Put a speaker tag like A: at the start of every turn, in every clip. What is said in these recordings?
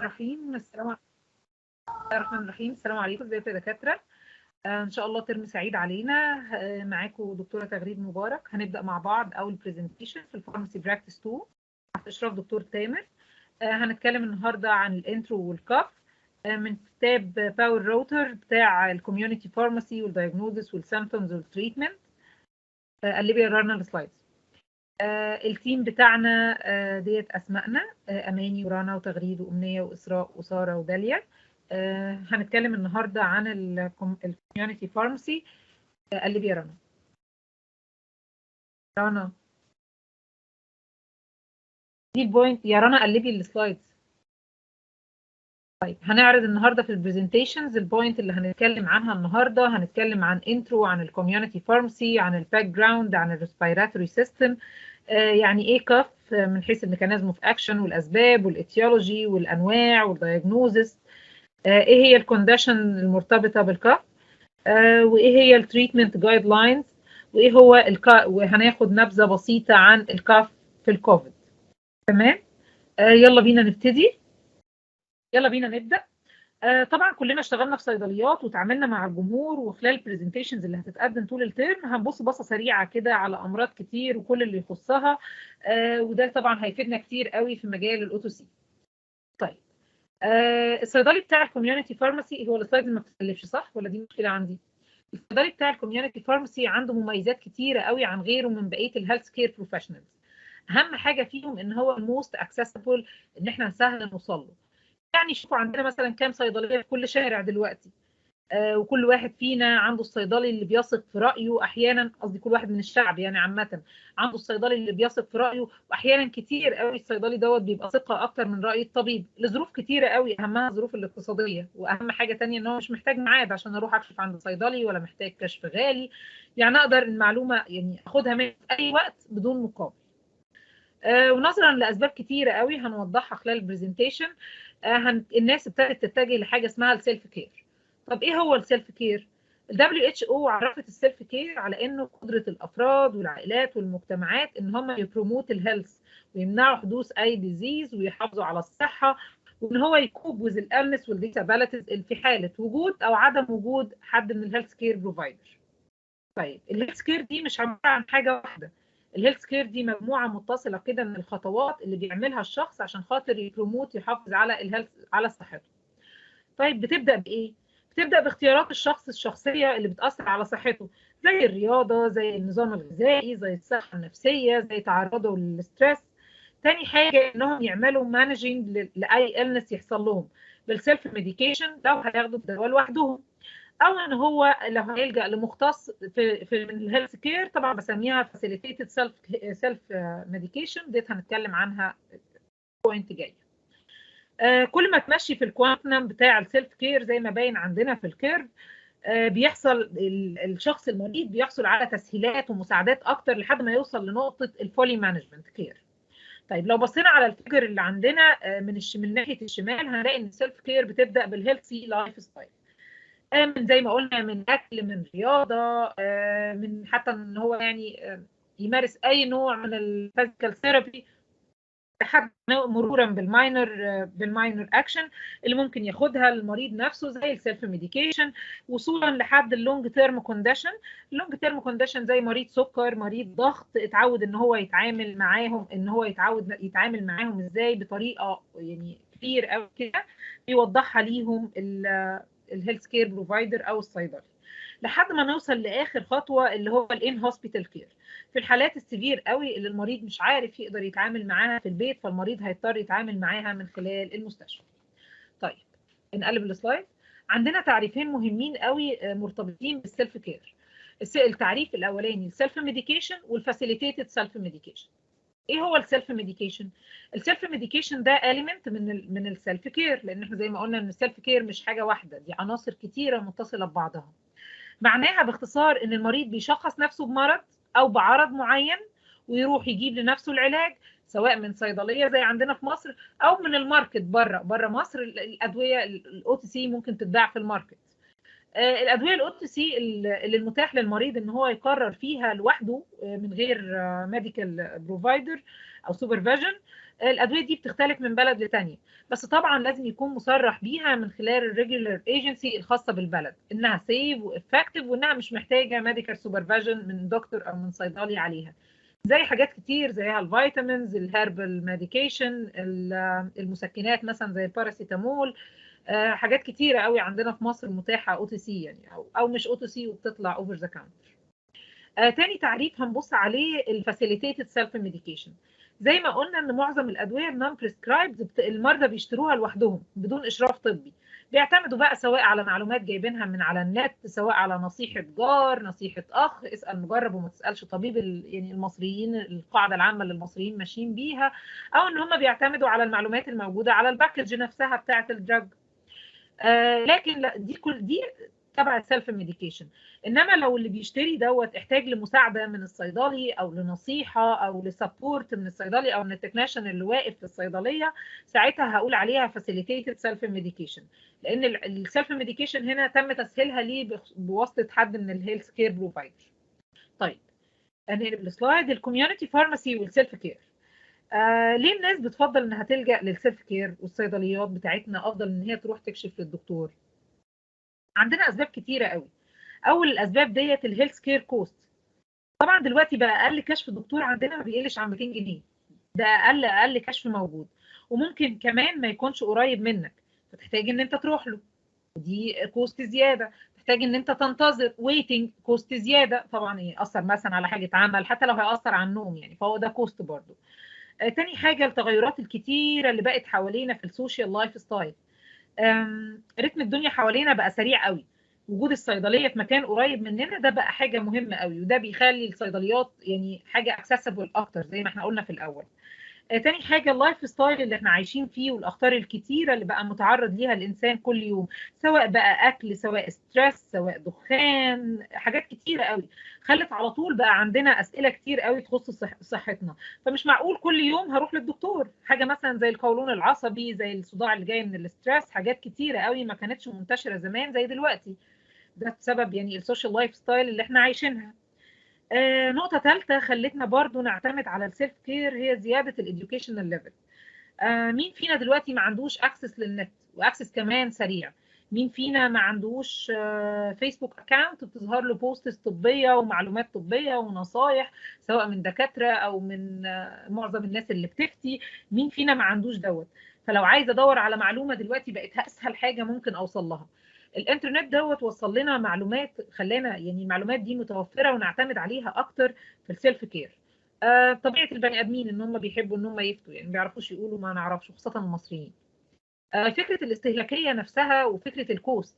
A: الرحيم. السلام عليكم. ازيكم يا دكاترة؟ ان شاء الله ترم سعيد علينا. معاكم دكتورة تغريد مبارك. هنبدأ مع بعض اول برزنتيشن في الفارماسي براكتس 2 تحت اشراف دكتور تامر. هنتكلم النهارده عن الانترو والكاف من كتاب باور روتر بتاع الكوميونتي فارماسي والدايجنوزس والسيمبتومز والتريتمنت. قلبي ورانا السلايدز. التيم بتاعنا ديت اسمائنا اماني ورانا وتغريد وامنيه واسراء وساره وداليا. هنتكلم النهارده عن الكوميونتي فارماسي. قلبي يا رنا دي البوينت يا رنا، قلبي السلايدز. طيب هنعرض النهارده في البرزنتيشنز البوينت اللي هنتكلم عنها النهارده. هنتكلم عن انترو، عن الكوميونتي فارماسي، عن الباك جراوند، عن الريسبيراتوري سيستم، يعني ايه كاف من حيث الميكانيزم اوف اكشن والاسباب والاتيولوجي والانواع والدايجنوزس، ايه هي الكونديشن المرتبطه بالكاف، وايه هي التريتمنت جايد لاينز، وايه هو وهناخد نبذه بسيطه عن الكاف في الكوفيد. تمام. يلا بينا نبتدي. يلا بينا نبدا. طبعا كلنا اشتغلنا في صيدليات وتعاملنا مع الجمهور، وخلال البرزنتيشنز اللي هتتقدم طول الترم هنبص بصه سريعه كده على امراض كتير وكل اللي يخصها، وده طبعا هيفيدنا كتير قوي في مجال الاوتو سي. طيب الصيدلي بتاع الكوميونتي فارماسي هو السلايد ما بتتكلفش، صح ولا دي مشكله عندي؟ الصيدلي بتاع الكوميونتي فارماسي عنده مميزات كتيره قوي عن غيره من بقيه الهيلث كير بروفيشنالز. اهم حاجه فيهم ان هو الموست اكسسبل، ان احنا سهل نوصل له. يعني شوفوا عندنا مثلا كام صيدليه في كل شارع دلوقتي، وكل واحد فينا عنده الصيدلي اللي بيثق في رايه، احيانا قصدي كل واحد من الشعب يعني عامه عنده الصيدلي اللي بيثق في رايه، واحيانا كتير قوي الصيدلي دوت بيبقى ثقه اكتر من راي الطبيب لظروف كتيره قوي، اهمها الظروف الاقتصاديه، واهم حاجه تانية ان هو مش محتاج ميعاد عشان اروح اكشف عند صيدلي، ولا محتاج كشف غالي، يعني اقدر المعلومه يعني اخدها منه في اي وقت بدون مقابل. ونظرا لاسباب كتيره قوي هنوضحها خلال البرزنتيشن، الناس ابتدت تتجه لحاجه اسمها السيلف كير. طب ايه هو السيلف كير؟ ال WHO عرفت السيلف كير على انه قدره الافراد والعائلات والمجتمعات ان هم يبروموت الهيلث ويمنعوا حدوث اي ديزيز ويحافظوا على الصحه، وان هو يكوب وذ الالنس والديسابيلتيز في حاله وجود او عدم وجود حد من الهيلث كير بروفايدر. طيب الهيلث كير دي مش عباره عن حاجه واحده، الهيلث كير دي مجموعه متصله كده من الخطوات اللي بيعملها الشخص عشان خاطر يبروموت يحافظ على الهيلث على صحته. طيب بتبدا بايه؟ بتبدا باختيارات الشخص الشخصيه اللي بتاثر على صحته، زي الرياضه، زي النظام الغذائي، زي الصحه النفسيه، زي تعرضه للستريس. تاني حاجه انهم يعملوا مانجنج لاي النس يحصل لهم بالسيلف ميديكيشن لو هياخدوا الدواء لوحدهم، او ان هو لو هيلجا لمختص في من الهيلث كير، طبعا بسميها فاسيليتيتد سيلف ميديكيشن، ديت هنتكلم عنها بوينت جاي. كل ما تمشي في الكوانتم بتاع السيلف كير زي ما باين عندنا في الكيرف، بيحصل الشخص المريض بيحصل على تسهيلات ومساعدات اكتر لحد ما يوصل لنقطه الفولي مانجمنت كير. طيب لو بصينا على الفيجر اللي عندنا من ناحيه الشمال هنلاقي ان السيلف كير بتبدا بالهيلثي لايف ستايل، من زي ما قلنا من اكل، من رياضه، من حتى ان هو يعني يمارس اي نوع من الفيزيكال ثيرابي، لحد مرورا بالماينر اكشن اللي ممكن ياخدها المريض نفسه زي السيلف ميديكيشن، وصولا لحد اللونج تيرم كونديشن. اللونج تيرم كونديشن زي مريض سكر، مريض ضغط، اتعود ان هو يتعامل معاهم، ان هو يتعامل معاهم ازاي بطريقه يعني كتير قوي كده بيوضحها ليهم الهيلث كير بروفايدر او الصيدلي، لحد ما نوصل لاخر خطوه اللي هو الان هوسبيتال كير. في الحالات السيفير قوي اللي المريض مش عارف يقدر يتعامل معاها في البيت، فالمريض هيضطر يتعامل معاها من خلال المستشفى. طيب نقلب السلايد. عندنا تعريفين مهمين قوي مرتبطين بالسيلف كير. التعريف الاولاني السيلف ميديكيشن والفاسيليتيتد سيلف ميديكيشن. ايه هو السيلف ميديكيشن؟ السيلف ميديكيشن ده اليمنت من السيلف كير، لان احنا زي ما قلنا ان السيلف كير مش حاجه واحده، دي عناصر كتيره متصله ببعضها. معناها باختصار ان المريض بيشخص نفسه بمرض او بعرض معين ويروح يجيب لنفسه العلاج، سواء من صيدليه زي عندنا في مصر او من الماركت بره مصر. الادويه الاو تي سي ممكن تتباع في الماركت. الادويه الاو تي سي اللي المتاح للمريض ان هو يقرر فيها لوحده من غير ميديكال بروفايدر او سوبرفيجن، الادويه دي بتختلف من بلد لتانيه، بس طبعا لازم يكون مصرح بيها من خلال الريجولار ايجنسي الخاصه بالبلد انها سيف وافكتيف وانها مش محتاجه ميديكال سوبرفيجن من دكتور او من صيدلي عليها، زي حاجات كتير زيها الفيتامينز، الهيربال ميديكيشن، المسكنات مثلا زي الباراسيتامول. حاجات كتيره قوي عندنا في مصر متاحه او تي سي يعني او مش او تي سي وبتطلع اوفر ذا كاونتر. تاني تعريف هنبص عليه الفاسيليتيتد سيلف ميديكيشن. زي ما قلنا ان معظم الادويه النون بريسكرايبد المرضى بيشتروها لوحدهم بدون اشراف طبي، بيعتمدوا بقى سواء على معلومات جايبينها من على النت، سواء على نصيحه جار، نصيحه اخ، اسال مجرب وما تسالش طبيب، يعني المصريين القاعده العامه اللي المصريين ماشيين بيها، او ان هم بيعتمدوا على المعلومات الموجوده على الباكج نفسها بتاعه الدراج. لكن لا، دي تبع السيلف ميديكيشن. انما لو اللي بيشتري دوت احتاج لمساعده من الصيدلي او لنصيحه او لسبورت من الصيدلي او من التكنيشن اللي واقف في الصيدليه، ساعتها هقول عليها فاسيليتيتد سيلف ميديكيشن، لان السيلف ميديكيشن هنا تم تسهيلها ليه بواسطه حد من الهيلث كير بروفايدر. طيب هنقلب السلايد. الكوميونتي فارماسي والسيلف كير. ليه الناس بتفضل انها تلجأ للسيلف كير والصيدليات بتاعتنا افضل ان هي تروح تكشف للدكتور؟ عندنا اسباب كتيره قوي. اول الاسباب ديت الهيلث كير كوست. طبعا دلوقتي بقى اقل كشف دكتور عندنا ما بيقلش عن 200 جنيه، ده اقل كشف موجود، وممكن كمان ما يكونش قريب منك فتحتاج ان انت تروح له، ودي كوست زياده. تحتاج ان انت تنتظر ويتنج، كوست زياده طبعا، ياثر مثلا على حاجه عمل حتى لو هياثر على النوم يعني، فهو ده كوست برضه. تاني حاجه التغيرات الكتيره اللي بقت حوالينا في السوشيال لايف ستايل. رتم الدنيا حوالينا بقى سريع قوي، وجود الصيدليه في مكان قريب مننا ده بقى حاجه مهمه قوي، وده بيخلي الصيدليات يعني حاجه اكسسبل اكتر زي ما احنا قلنا في الاول. تاني حاجه اللايف ستايل اللي احنا عايشين فيه والاخطار الكتيره اللي بقى متعرض ليها الانسان كل يوم، سواء بقى اكل، سواء ستريس، سواء دخان، حاجات كتيره قوي خلت على طول بقى عندنا اسئله كتير قوي تخص صحتنا. فمش معقول كل يوم هروح للدكتور. حاجه مثلا زي القولون العصبي، زي الصداع اللي جاي من الاستريس، حاجات كتيره قوي ما كانتش منتشره زمان زي دلوقتي، ده بسبب يعني السوشيال لايف ستايل اللي احنا عايشينها. نقطة ثالثة خلتنا برضو نعتمد على السيلف كير هي زيادة الإديوكيشنال ليفل. مين فينا دلوقتي ما عندوش اكسس للنت واكسس كمان سريع؟ مين فينا ما عندوش فيسبوك اكاونت بتظهر له بوستس طبيه ومعلومات طبيه ونصايح سواء من دكاتره او من معظم الناس اللي بتفتي؟ مين فينا ما عندوش دوت؟ فلو عايزه ادور على معلومه دلوقتي بقت اسهل حاجه ممكن اوصل لها. الانترنت دوت وصل لنا معلومات، خلانا يعني المعلومات دي متوفره ونعتمد عليها اكتر في السيلف كير. طبيعه البني ادمين ان هم بيحبوا ان هم يفتوا، يعني ما بيعرفوش يقولوا ما نعرفش، خاصه المصريين. فكره الاستهلاكيه نفسها وفكره الكوست.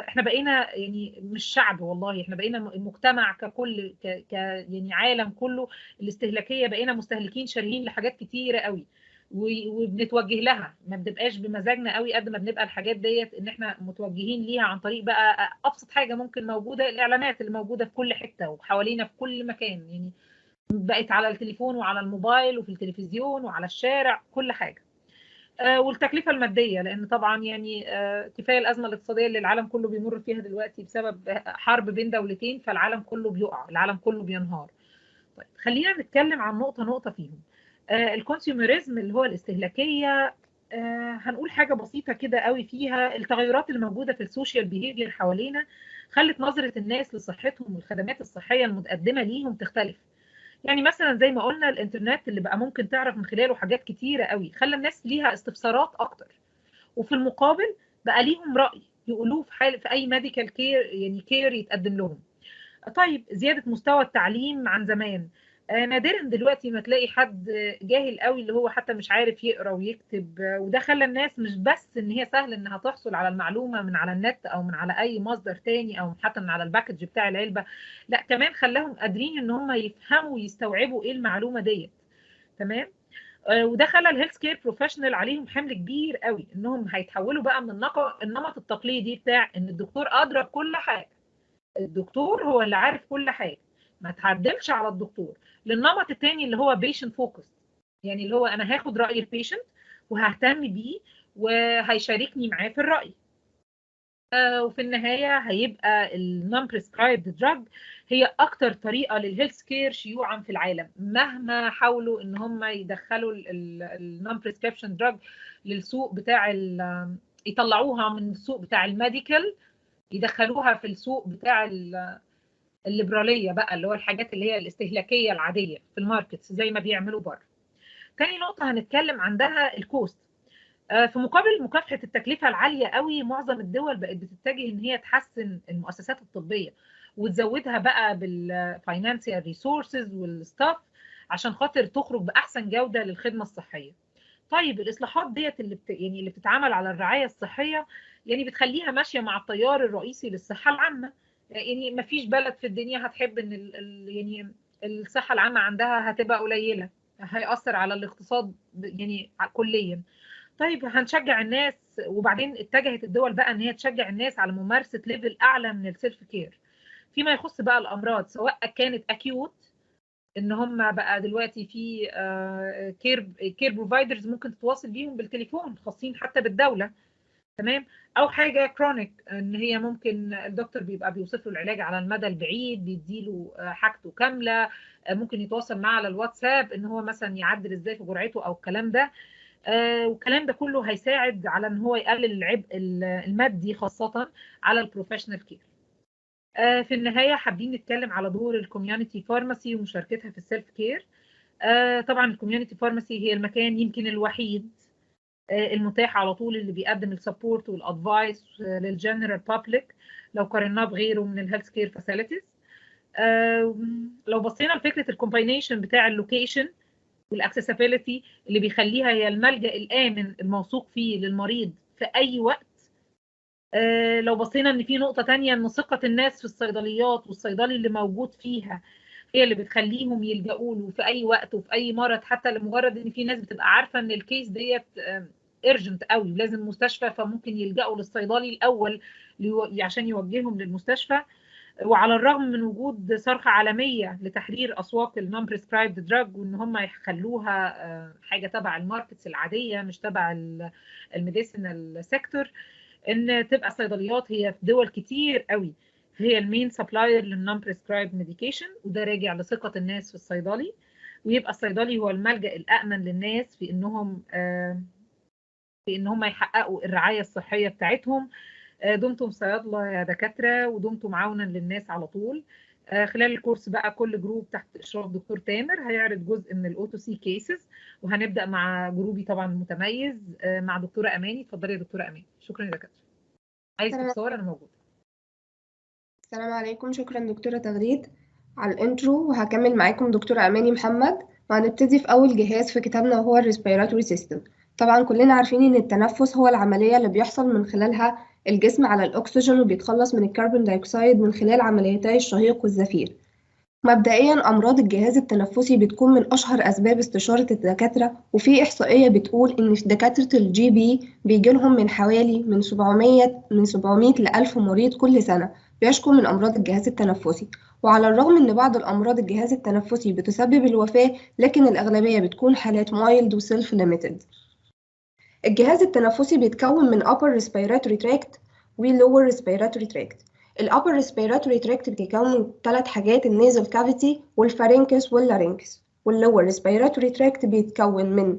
A: احنا بقينا يعني مش شعب والله، احنا بقينا مجتمع ككل يعني عالم كله الاستهلاكيه، بقينا مستهلكين شاريين لحاجات كتيره قوي وبنتوجه لها، ما بنبقاش بمزاجنا قوي قد ما بنبقى الحاجات ديت ان احنا متوجهين ليها عن طريق بقى ابسط حاجه ممكن موجوده، الاعلانات اللي موجوده في كل حته وحوالينا في كل مكان يعني، بقت على التليفون وعلى الموبايل وفي التلفزيون وعلى الشارع كل حاجة. والتكلفة المادية، لأن طبعا يعني كفاية الأزمة الاقتصادية اللي العالم كله بيمر فيها دلوقتي بسبب حرب بين دولتين، فالعالم كله بيقع، العالم كله بينهار. طيب خلينا نتكلم عن نقطة نقطة فيهم. الكونسيوميريزم اللي هو الاستهلاكية. هنقول حاجة بسيطة كده قوي فيها. التغيرات اللي موجودة في السوشيال بيهيفير حوالينا خلت نظرة الناس لصحتهم والخدمات الصحية المتقدمة ليهم تختلف. يعني مثلا زي ما قلنا الانترنت اللي بقى ممكن تعرف من خلاله حاجات كتيرة قوي خلى الناس ليها استفسارات اكتر، وفي المقابل بقى ليهم رأي يقولوه في اي ميديكال كير يعني كير يتقدم لهم. طيب زيادة مستوى التعليم عن زمان. نادرا دلوقتي ما تلاقي حد جاهل قوي اللي هو حتى مش عارف يقرا ويكتب، وده خلى الناس مش بس ان هي سهل انها تحصل على المعلومة من على النت او من على اي مصدر تاني او حتى من على الباكج بتاع العلبة، لا كمان خلاهم قادرين ان هم يفهموا ويستوعبوا ايه المعلومة ديت. تمام. وده خلى الهيلث كير بروفيشنال عليهم حمل كبير قوي، انهم هيتحولوا بقى من النمط التقليدي بتاع ان الدكتور ادرى بكل حاجة، الدكتور هو اللي عارف كل حاجه، ما تعدلش على الدكتور، للنمط التاني اللي هو بيشنت فوكس، يعني اللي هو انا هاخد راي البيشنت وههتم بيه وهيشاركني معاه في الراي. وفي النهايه هيبقى النون بريسكرايبد دراج هي اكتر طريقه للهيلث كير شيوعا في العالم. مهما حاولوا ان هم يدخلوا النون بريسكريبشن دراج للسوق بتاع يطلعوها من السوق بتاع الميديكال، يدخلوها في السوق بتاع الليبراليه بقى، اللي هو الحاجات اللي هي الاستهلاكيه العاديه في الماركت زي ما بيعملوا بره. تاني نقطه هنتكلم عندها الكوست. في مقابل مكافحه التكلفه العاليه قوي، معظم الدول بقت بتتجه ان هي تحسن المؤسسات الطبيه وتزودها بقى بالفاينانشال ريسورسز والستاف عشان خاطر تخرج باحسن جوده للخدمه الصحيه. طيب الاصلاحات ديت يعني اللي بتتعمل على الرعايه الصحيه، يعني بتخليها ماشيه مع التيار الرئيسي للصحه العامه. يعني ما فيش بلد في الدنيا هتحب ان يعني الصحه العامه عندها هتبقى قليله، هيأثر على الاقتصاد يعني كليا. طيب هنشجع الناس، وبعدين اتجهت الدول بقى ان هي تشجع الناس على ممارسه ليفل اعلى من السيلف كير فيما يخص بقى الامراض، سواء كانت اكيوت ان هم بقى دلوقتي في كير بروفايدرز ممكن تتواصل بيهم بالتليفون، خاصين حتى بالدوله، تمام. او حاجه كرونيك ان هي ممكن الدكتور بيبقى بيوصف له العلاج على المدى البعيد، بيديله حاجته كامله، ممكن يتواصل معاه على الواتساب ان هو مثلا يعدل ازاي في جرعته او الكلام ده. والكلام ده كله هيساعد على ان هو يقلل العبء المادي خاصه على البروفيشنال كير. في النهايه حابين نتكلم على دور الكوميونتي فارماسي ومشاركتها في السيلف كير. طبعا الكوميونتي فارماسي هي المكان يمكن الوحيد المتاح على طول اللي بيقدم السبورت والادفايس للجنرال بابليك لو قارناه بغيره من الهيلث كير فاسيلتيز. لو بصينا لفكره الكومباينيشن بتاع اللوكيشن والاكسسبيلتي اللي بيخليها هي الملجأ الآمن الموثوق فيه للمريض في أي وقت. لو بصينا ان في نقطة تانية، ان ثقة الناس في الصيدليات والصيدلي اللي موجود فيها هي اللي بتخليهم يلجأوا له في اي وقت وفي اي مرض، حتى لمجرد ان في ناس بتبقى عارفة ان الكيس ديت ايرجنت قوي ولازم مستشفى، فممكن يلجأوا للصيدلي الاول عشان يوجههم للمستشفى. وعلى الرغم من وجود صرخة عالمية لتحرير أسواق النون بريسكرايبد دراج وإن هم يخلوها حاجة تبع الماركتس العادية مش تبع الميديسينال سيكتور، إن تبقى الصيدليات هي في دول كتير قوي هي المين سبلاير للنون بريسكرايبد ميديكيشن، وده راجع لثقة الناس في الصيدلي، ويبقى الصيدلي هو الملجأ الأأمن للناس في إنهم يحققوا الرعاية الصحية بتاعتهم. دمتم صيادلة يا دكاترة، ودمتم عونا للناس على طول. خلال الكورس بقى كل جروب تحت إشراف دكتور تامر هيعرض جزء من الأوتو سي كيسز، وهنبدأ مع جروبي طبعا متميز مع دكتورة أماني. اتفضلي يا دكتورة أماني. شكرا يا دكاترة. عايز استفسار أنا موجودة.
B: السلام عليكم، شكرا دكتورة تغريد على الانترو، وهكمل معاكم دكتورة أماني محمد. وهنبتدي في أول جهاز في كتابنا وهو الريسبيراتوري سيستم. طبعا كلنا عارفين إن التنفس هو العملية اللي بيحصل من خلالها الجسم على الأكسجين وبيتخلص من الكربون دايوكسيد من خلال عمليتي الشهيق والزفير. مبدئيا أمراض الجهاز التنفسي بتكون من أشهر أسباب استشارة الدكاترة، وفي إحصائية بتقول إن دكاترة الجي بي بيجيلهم من حوالي من 700 ل 1000 مريض كل سنة بيشكوا من أمراض الجهاز التنفسي. وعلى الرغم إن بعض الأمراض الجهاز التنفسي بتسبب الوفاة، لكن الأغلبية بتكون حالات مايلد وسيلف ليميتد. الجهاز التنفسي بيتكون من upper respiratory tract و lower respiratory tract. الupper respiratory tract بيتكون من 3 حاجات: النيزل كافيتي والفارينكس واللارينكس. والlower respiratory tract بيتكون من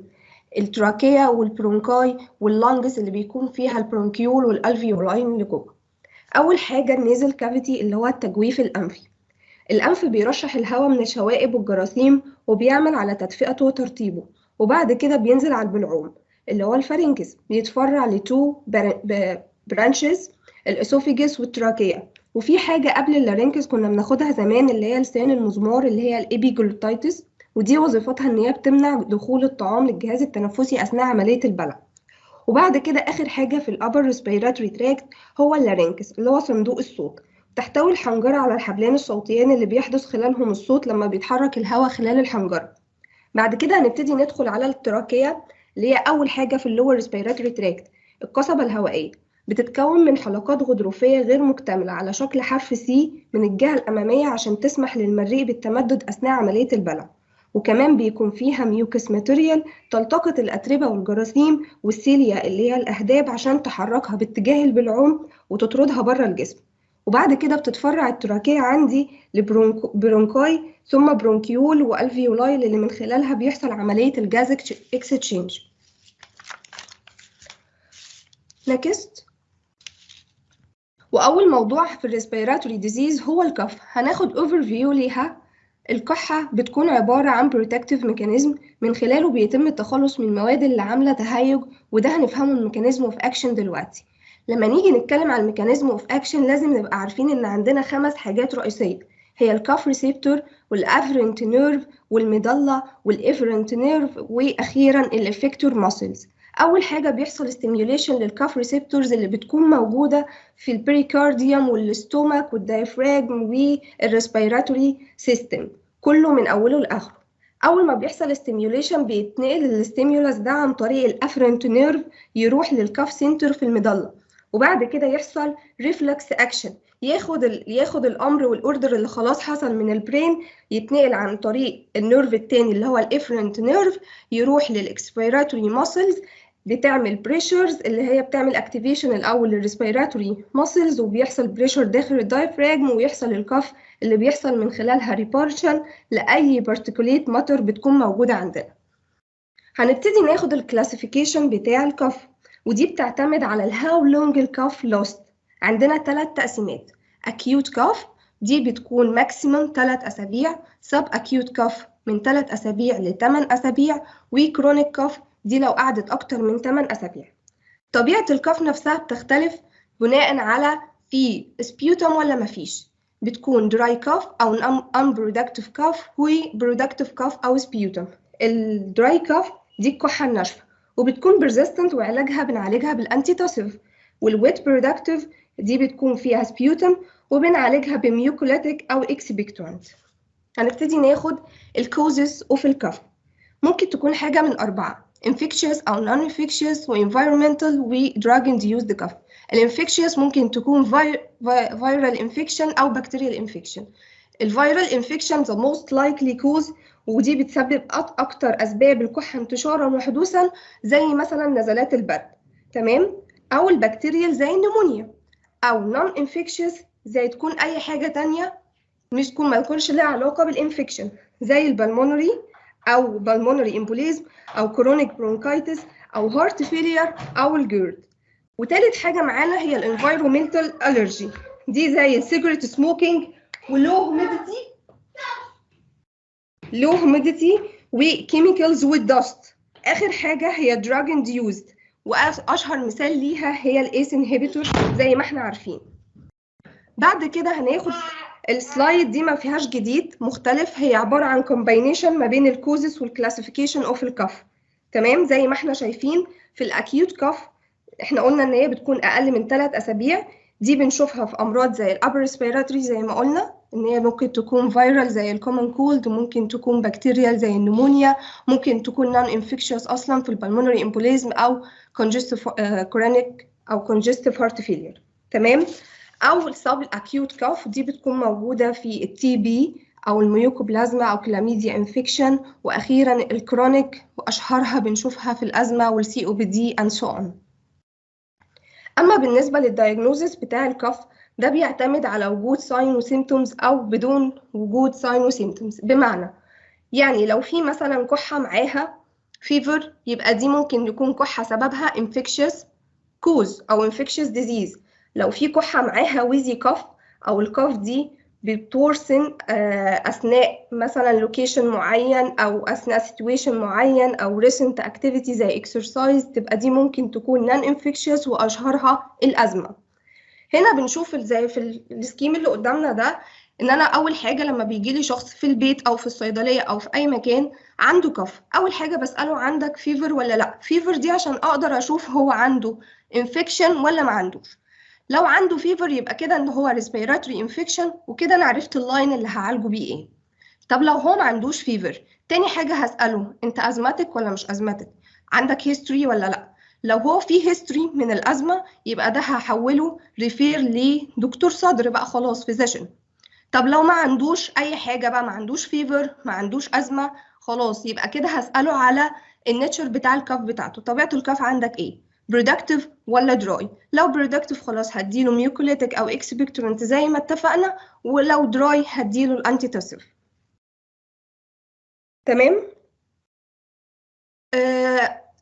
B: التراكية والبرونكاي واللانجز اللي بيكون فيها البرونكيول والالفيولاين اللي جوه. أول حاجة النيزل كافيتي اللي هو التجويف الأنفي. الأنف بيرشح الهواء من الشوائب والجراثيم وبيعمل على تدفئته وترطيبه، وبعد كده بينزل على البلعوم اللي هو الفارنكس، بيتفرع لتو برانشز: الاسوفيجس والتراكية. وفي حاجة قبل اللارينكس كنا بناخدها زمان اللي هي لسان المزمار اللي هي الابيجلوتايتس، ودي وظيفتها ان هي بتمنع دخول الطعام للجهاز التنفسي اثناء عملية البلع. وبعد كده آخر حاجة في الأبر ريسبيراتوري تراكت هو اللارينكس اللي هو صندوق الصوت. تحتوي الحنجرة على الحبلين الصوتيين اللي بيحدث خلالهم الصوت لما بيتحرك الهواء خلال الحنجرة. بعد كده هنبتدي ندخل على التراكية اللي هي أول حاجة في اللور ريسبيراتوري تراكت، القصبة الهوائية. بتتكون من حلقات غضروفية غير مكتملة على شكل حرف سي من الجهة الأمامية عشان تسمح للمريء بالتمدد أثناء عملية البلع. وكمان بيكون فيها ميوكس ماتيريال تلتقط الأتربة والجراثيم والسيليا اللي هي الأهداب عشان تحركها باتجاه البلعوم وتطردها بره الجسم. وبعد كده بتتفرع التراكية عندي لبرونكاي ثم برونكيول والفيولاي اللي من خلالها بيحصل عملية الجاز اكستشينج. نكست. وأول موضوع في الريسبيراتوري ديزيز هو الكف. هناخد اوفر فيو ليها. الكحة بتكون عبارة عن بروتكتيف ميكانيزم من خلاله بيتم التخلص من المواد اللي عاملة تهيج، وده هنفهمه الميكانيزم اوف اكشن دلوقتي. لما نيجي نتكلم عن الميكانيزم اوف اكشن لازم نبقى عارفين ان عندنا 5 حاجات رئيسية، هي الكاف ريسبتور والافرنت نيرف والميدالا والافرنت نيرف واخيرا الافكتور ماسلز. اول حاجه بيحصل ستيميوليشن للكاف ريسبتورز اللي بتكون موجوده في البريكارديوم والستومك والدايفراجم والريسبيراتوري سيستم كله من اوله لاخره. اول ما بيحصل ستيميوليشن بيتنقل الستيمولس ده عن طريق الافرنت نيرف يروح للكاف سنتر في الميدالا، وبعد كده يحصل ريفلكس اكشن، ياخد الامر والاوردر اللي خلاص حصل من البرين يتنقل عن طريق النيرف التاني اللي هو الافرنت نيرف يروح للاكسبيراتوري ماسلز بتعمل بريشرز اللي هي بتعمل اكتيفيشن الاول للريسبيراتوري ماسلز وبيحصل بريشر داخل الدايفراجم ويحصل الكف اللي بيحصل من خلالها ريبارشن لاي بارتيكوليت ماتر بتكون موجوده عندنا. هنبتدي ناخد الكلاسيفيكيشن بتاع الكف، ودي بتعتمد على الهاو لونج الكف لوست. عندنا 3 تقسيمات. acute cough دي بتكون ماكسيموم 3 أسابيع، sub acute cough من 3 أسابيع ل 8 أسابيع، وكرونيك cough دي لو قعدت أكتر من 8 أسابيع. طبيعة الكف نفسها بتختلف بناء على في سبيوتم ولا مفيش. بتكون dry cough أو unproductive cough وproductive cough أو سبيوتم. الدراي cough دي الكحة الناشفة وبتكون persistent وعلاجها بنعالجها بالانتيتوسيف، والويت productive دي بتكون فيها سبيوتم وبنعالجها بميوكوليتيك أو اكسبكتورانت. هنبتدي ناخد الكوزز اوف الكف. ممكن تكون حاجة من 4: infectious أو non-infectious و environmental و drug induced cough. الانفكشيوس ممكن تكون viral infection أو bacterial infection. الفيرال infection the most likely cause ودي بتسبب أكتر أسباب الكحة انتشارا وحدوثا زي مثلا نزلات البرد، تمام؟ أو البكتيريال زي النمونيا. أو non-infectious زي تكون أي حاجة تانية مش تكون ما يكونش لها علاقة بالانفكشن زي البلمونري أو بالمونري امبوليزم أو كرونيك برونكايتس أو هارت فيلير أو الجيرد. وتالت حاجة معانا هي الانفايرومنتال ألرجي، دي زي السيجرت سموكينج ولو هوميديتي وكيميكالز والدست. آخر حاجة هي دراج انديوزد، وأشهر مثال ليها هي الايس انهبيتور زي ما احنا عارفين. بعد كده هناخد السلايد دي ما فيهاش جديد مختلف، هي عبارة عن كومباينيشن ما بين الكوزز والكلاسيفيكيشن اوف الكف، تمام؟ زي ما احنا شايفين في الاكيوت كف احنا قلنا ان هي بتكون اقل من 3 اسابيع، دي بنشوفها في امراض زي الابر ريسبيراتوري زي ما قلنا ان هي ممكن تكون فيرال زي الكومن كولد، ممكن تكون بكتيريال زي النمونيا، ممكن تكون نون انفكشوس اصلا في البلمونري امبوليزم او كونجستيف كرونيك او كونجستيف هارت فيلير، تمام؟ او السب اكيوت كاف دي بتكون موجوده في التي بي او الميوكوبلازما او كلاميديا انفكشن، واخيرا الكرونيك واشهرها بنشوفها في الازمه والسي او بي دي اند سو اون. اما بالنسبه للدايجنوزس بتاع الكف ده بيعتمد على وجود ساين وسيمتومز او بدون وجود ساين وسيمتومز. بمعنى يعني لو في مثلا كحه معاها فيفر يبقى دي ممكن يكون كحه سببها infectious cause او infectious disease. لو في كحه معاها ويزي كف او الكف دي بتورسن اثناء مثلا لوكيشن معين او اثناء سيتويشن معين او ريسنت اكتيفيتي زي اكسرسايز، تبقى دي ممكن تكون نون انفكشيوس واشهرها الازمه. هنا بنشوف زي في السكيم اللي قدامنا ده ان انا اول حاجه لما بيجي لي شخص في البيت او في الصيدليه او في اي مكان عنده كف، اول حاجه بساله عندك فيفر ولا لا. فيفر دي عشان اقدر اشوف هو عنده انفكشن ولا ما عندوش. لو عنده فيفر يبقى كده ان هو ريسبيراتوري انفكشن، وكده انا عرفت اللاين اللي هعالجه بيه ايه. طب لو هو ما عندوش فيفر، تاني حاجه هساله انت ازمتك ولا مش ازمتك، عندك هيستوري ولا لا. لو هو في هيستوري من الازمه يبقى ده هحوله ريفير لدكتور صدر بقى خلاص فيزيشن. طب لو ما عندوش اي حاجه بقى، ما عندوش فيفر ما عندوش ازمه، خلاص يبقى كده هساله على النيتشر بتاع الكف بتاعته، طبيعه الكف عندك ايه. برودكتيف ولا دراي. لو برودكتيف خلاص هديله ميوكوليتيك او اكسبكتورنت زي ما اتفقنا، ولو دراي هديله الانتيتوسيف. تمام.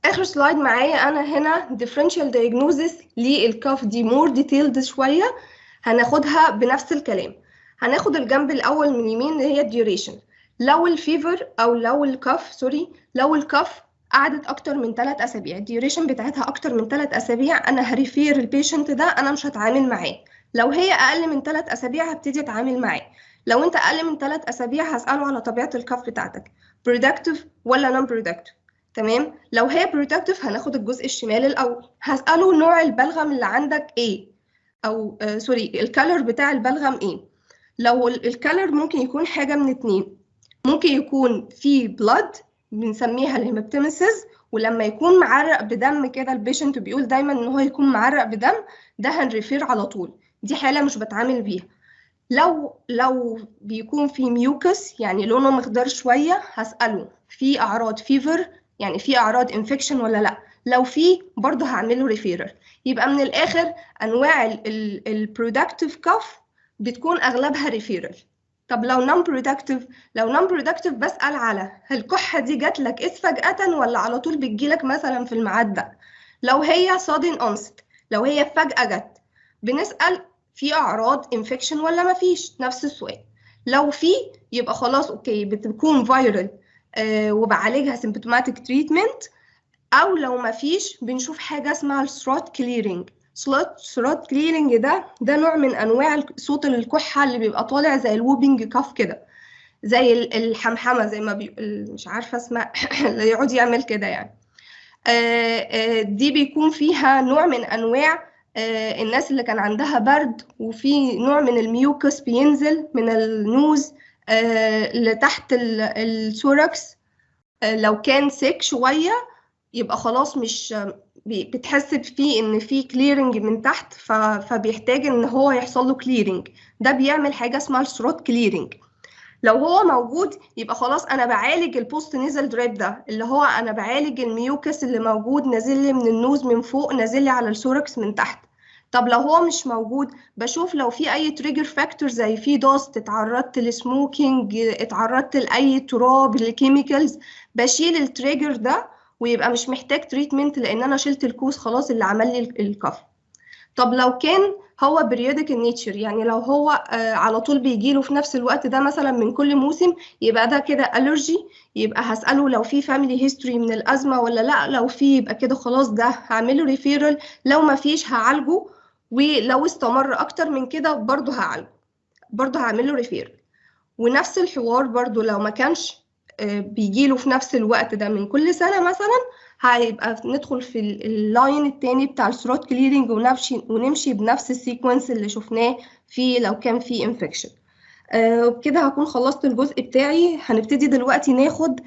B: اخر سلايد معايا انا هنا differential diagnosis للكاف دي مور ديتيلد شويه، هناخدها بنفس الكلام. هناخد الجنب الاول من اليمين اللي هي الديوريشن. لو الفيفر او لو الكاف لو الكاف قعدت اكتر من 3 اسابيع، الديوريشن بتاعتها اكتر من 3 اسابيع، انا هريفير البيشنت ده، انا مش هتعامل معاه. لو هي اقل من 3 اسابيع هبتدي اتعامل معاه. لو انت اقل من 3 اسابيع هساله على طبيعه الكاف بتاعتك، productive ولا non productive. تمام. لو هي productive هناخد الجزء الشمال الاول، هساله نوع البلغم اللي عندك ايه، او سوري الكالر بتاع البلغم ايه. لو الكالر ممكن يكون حاجه من اتنين، ممكن يكون في بلاد بنسميها الهيماتيمسيس، ولما يكون معرق بدم كده البيشنت بيقول دايما ان هو يكون معرق بدم، ده هنريفير على طول، دي حاله مش بتعامل بيها. لو بيكون في ميوكس يعني لونه مخضر شويه، هساله في اعراض فيفر، يعني في اعراض انفكشن ولا لا. لو في برضه هعمله ريفيرال. يبقى من الاخر انواع البرودكتيف كاف بتكون اغلبها ريفيرال. طب لو نون برودكتيف، بسال على الكحه دي جات لك فجاه ولا على طول بتجيلك مثلا في الميعاد ده. لو هي sudden onset، لو هي فجاه جت، بنسال في اعراض انفكشن ولا ما فيش، نفس السؤال. لو في يبقى خلاص اوكي بتكون فيرال وبعالجها سيمبتوماتيك تريتمنت. او لو ما فيش بنشوف حاجه اسمها الثروت كليرنج. ثروت كليرنج ده نوع من انواع صوت الكحه اللي بيبقى طالع زي الووبنج كاف كده، زي الحمحمه، زي ما مش عارفه اسمها اللي يقعد يعمل كده يعني. دي بيكون فيها نوع من انواع الناس اللي كان عندها برد، وفي نوع من الميوكس بينزل من النوز لتحت الثوركس. لو كان سيك شويه يبقى خلاص مش بتحس فيه ان في كليرنج من تحت، فبيحتاج ان هو يحصل له كليرنج. ده بيعمل حاجه اسمها الثروت كليرنج. لو هو موجود يبقى خلاص انا بعالج البوست نيزل دريب، ده اللي هو انا بعالج الميوكس اللي موجود نازل لي من النوز من فوق نازل لي على الثوركس من تحت. طب لو هو مش موجود بشوف لو في اي تريجر فاكتور، زي في دوست، اتعرضت لسموكينج، اتعرضت لاي تراب، لكيميكالز، بشيل التريجر ده ويبقى مش محتاج تريتمنت لان انا شلت الكوز خلاص اللي عمل لي الكف. طب لو كان هو بريودك النيتشر، يعني لو هو على طول بيجيله في نفس الوقت ده مثلا من كل موسم، يبقى ده كده ألرجي. يبقى هسأله لو في فاميلي هيستوري من الأزمة ولا لا. لو في يبقى كده خلاص ده هعمله ريفيرال. لو ما فيش هعالجه، ولو استمر أكتر من كده برضه هعالجه، برضه هعمله ريفيرال. ونفس الحوار برضه لو ما كانش بيجيله في نفس الوقت ده من كل سنة مثلا، هيبقى ندخل في اللاين التاني بتاع الثروت كليرنج ونمشي بنفس السيكونس اللي شفناه في لو كان في انفكشن. وبكده هكون خلصت الجزء بتاعي. هنبتدي دلوقتي ناخد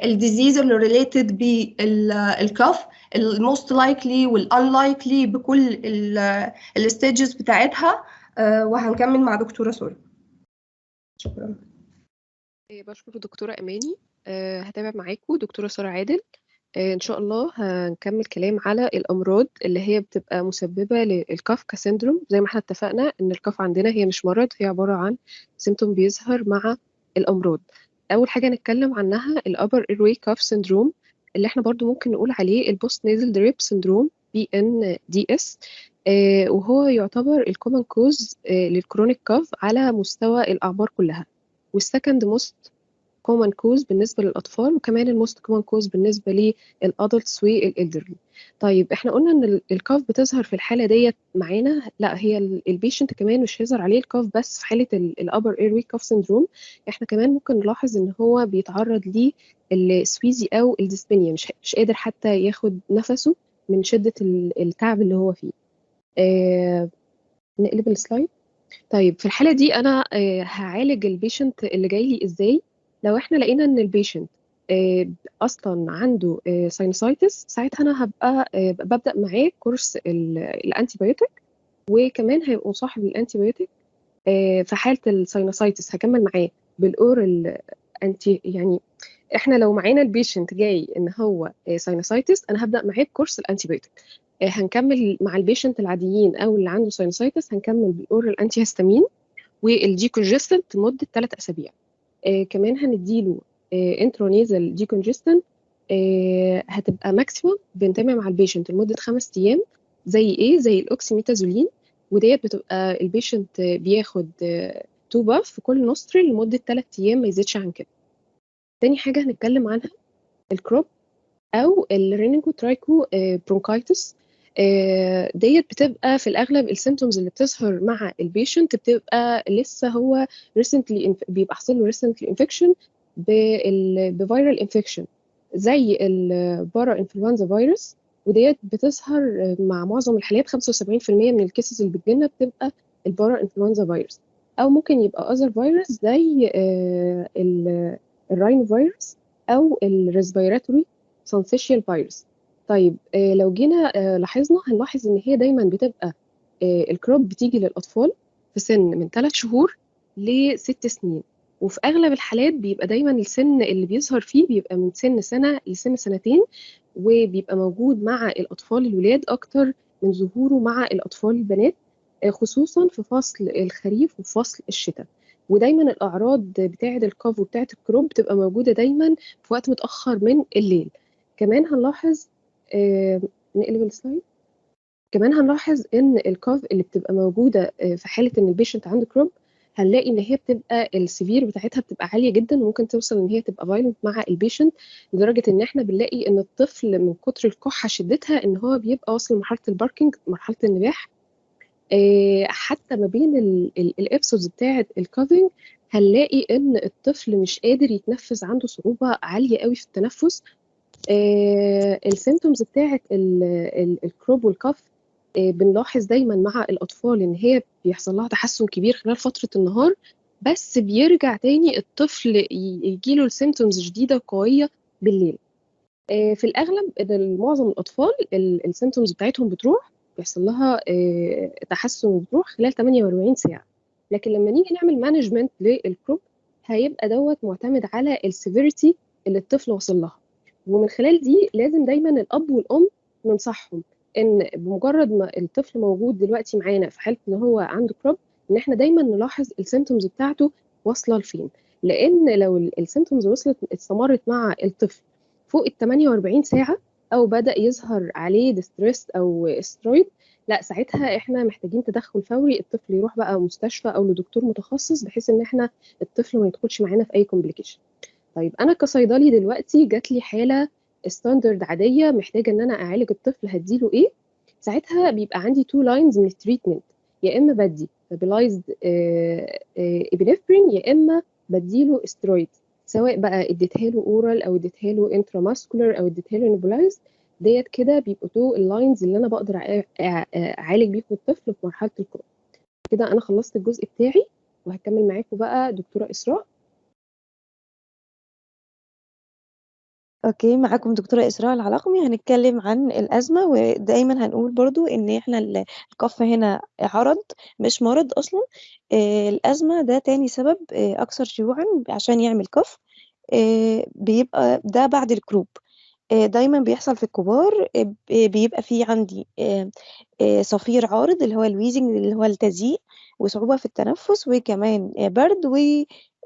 B: الديزيز اللي ريليتد بالكاف، الموست لايكلي والانلايكلي بكل الستيجز بتاعتها، وهنكمل مع دكتورة سوري. شكرا.
C: بشكر دكتورة أماني. هتابع معاكم دكتورة سارة عادل. إن شاء الله هنكمل كلام على الأمراض اللي هي بتبقى مسببة للكاف كسيندروم. زي ما احنا اتفقنا إن الكاف عندنا هي مش مرض، هي عبارة عن سيمتوم بيظهر مع الأمراض. أول حاجة نتكلم عنها الأبر إيروي كاف سيندروم، اللي احنا برضو ممكن نقول عليه البوست نيزل دريب سيندروم BNDS. وهو يعتبر الكومن كوز للكرونيك كاف على مستوى الأعمار كلها، والسكند موست كومن كوز بالنسبة للأطفال، وكمان الموست كومن كوز بالنسبة للأدلتس والإلدرلي. طيب احنا قلنا ان الكاف بتظهر في الحالة ديت معانا، لا هي البيشنت كمان مش هيظهر عليه الكاف بس في حالة الأبر ايروي كاف سيندروم. احنا كمان ممكن نلاحظ ان هو بيتعرض للسويزي او الديسبينيا، مش قادر حتى ياخد نفسه من شدة التعب اللي هو فيه. نقلب السلايد. طيب في الحالة دي أنا هعالج البيشنت اللي جاي لي إزاي؟ لو إحنا لقينا إن البيشنت أصلا عنده ساينوسايتس، ساعتها أنا هبقى ببدأ معاه كورس الأنتيبيوتيك، وكمان هيبقى مصاحب للأنتيبيوتيك. في حالة الساينوسايتس هكمل معاه بالأورال يعني احنا لو معانا البيشنت جاي ان هو ساينوسايتس، انا هبدا معاه بكورس الانتيبيوتيك. هنكمل مع البيشنت العاديين او اللي عنده ساينوسايتس هنكمل بالاورال انتي هيستامين والديكونجستنت لمده 3 اسابيع. كمان هنديله انترونيزال ديكونجستنت، هتبقى ماكسيموم بنتابع مع البيشنت لمده 5 ايام. زي ايه؟ زي الاوكسيميتازولين، وديت بتبقى البيشنت بياخد 2 باف في كل نوستريل لمده 3 ايام، ما يزيدش عن كده. تاني حاجه هنتكلم عنها الكروب او الرينينجو ترايكو برونكايتس. ديت بتبقى في الاغلب السيمتومز اللي بتظهر مع البيشنت بتبقى لسه هو ريسنتلي بيبقى حصل له ريسنتلي انفكشن بفيرال انفكشن زي البارا انفلونزا فيروس، وديت بتظهر مع معظم الحالات. 75% من الكيسز اللي بتجيلنا بتبقى البارا انفلونزا فيروس، او ممكن يبقى اذر فيروس زي الراينو فيروس او الريسبيراتوري سانسيشيال فيروس. طيب لو جينا لاحظنا هنلاحظ ان هي دايما بتبقى الكروب بتيجي للاطفال في سن من 3 شهور ل6 سنين، وفي اغلب الحالات بيبقى دايما السن اللي بيظهر فيه بيبقى من سن سنه لسن سنتين، وبيبقى موجود مع الاطفال الولاد اكتر من ظهوره مع الاطفال البنات، خصوصا في فصل الخريف وفي فصل الشتاء. ودايما الاعراض بتاعه الكاف وبتاعه الكروب بتبقى موجوده دايما في وقت متاخر من الليل. كمان هنلاحظ نقلب السلايد. كمان هنلاحظ ان الكاف اللي بتبقى موجوده في حاله ان البيشنت عنده كروب، هنلاقي ان هي بتبقى السيفير بتاعتها بتبقى عاليه جدا، وممكن توصل ان هي تبقى فايلنت مع البيشنت، لدرجه ان احنا بنلاقي ان الطفل من كتر الكحه شدتها ان هو بيبقى واصل لمرحله الباركينج، مرحله النباح. حتى ما بين الابسودز بتاعه الكافينج هنلاقي ان الطفل مش قادر يتنفس، عنده صعوبه عاليه قوي في التنفس. السيمتومز بتاعه الكروب والكاف بنلاحظ دايما مع الاطفال ان هي بيحصل لها تحسن كبير خلال فتره النهار، بس بيرجع تاني الطفل يجيله السيمتومز جديده وقويه بالليل. في الاغلب معظم الاطفال السيمتومز بتاعتهم بتروح، بيحصل لها تحسن وبتروح خلال 48 ساعه. لكن لما نيجي نعمل مانجمنت للكروب هيبقى دوت معتمد على السيفيريتي اللي الطفل وصل لها، ومن خلال دي لازم دايما الاب والام ننصحهم ان بمجرد ما الطفل موجود دلوقتي معانا في حاله ان هو عنده كروب، ان احنا دايما نلاحظ السيمتومز بتاعته واصله لفين. لان لو السيمتومز وصلت استمرت مع الطفل فوق ال 48 ساعه، او بدا يظهر عليه ديستريس او استرويد، لا ساعتها احنا محتاجين تدخل فوري، الطفل يروح بقى مستشفى او لدكتور متخصص، بحيث ان احنا الطفل ما يدخلش معانا في اي كومبليكيشن. طيب انا كصيدلي دلوقتي جات لي حاله ستاندرد عاديه محتاجه ان انا اعالج الطفل، هديله ايه؟ ساعتها بيبقى عندي 2 لاينز من التريتمنت، يا اما بدي stabilized ابنفرين، يا اما بديله استرويد، سواء بقى اديتها له اورال او اديتها له انتراماسكولار او اديتها له نيبولايز. ديت كده بيبقوا 2 اللاينز اللي انا بقدر اعالج بيهم الطفل في مرحله الكورونا. كده انا خلصت الجزء بتاعي، وهكمل معاكم بقى دكتوره اسراء.
D: اوكي، معاكم دكتورة إسراء العلاقمي. هنتكلم عن الأزمة، ودايما هنقول برضو ان احنا الكف هنا عرض مش مرض اصلا. الأزمة ده تاني سبب اكثر شيوعا عشان يعمل كف. بيبقى ده بعد الكروب. دايما بيحصل في الكبار. بيبقى في عندي صفير عارض اللي هو الويزنج اللي هو التزييق، وصعوبة في التنفس، وكمان برد،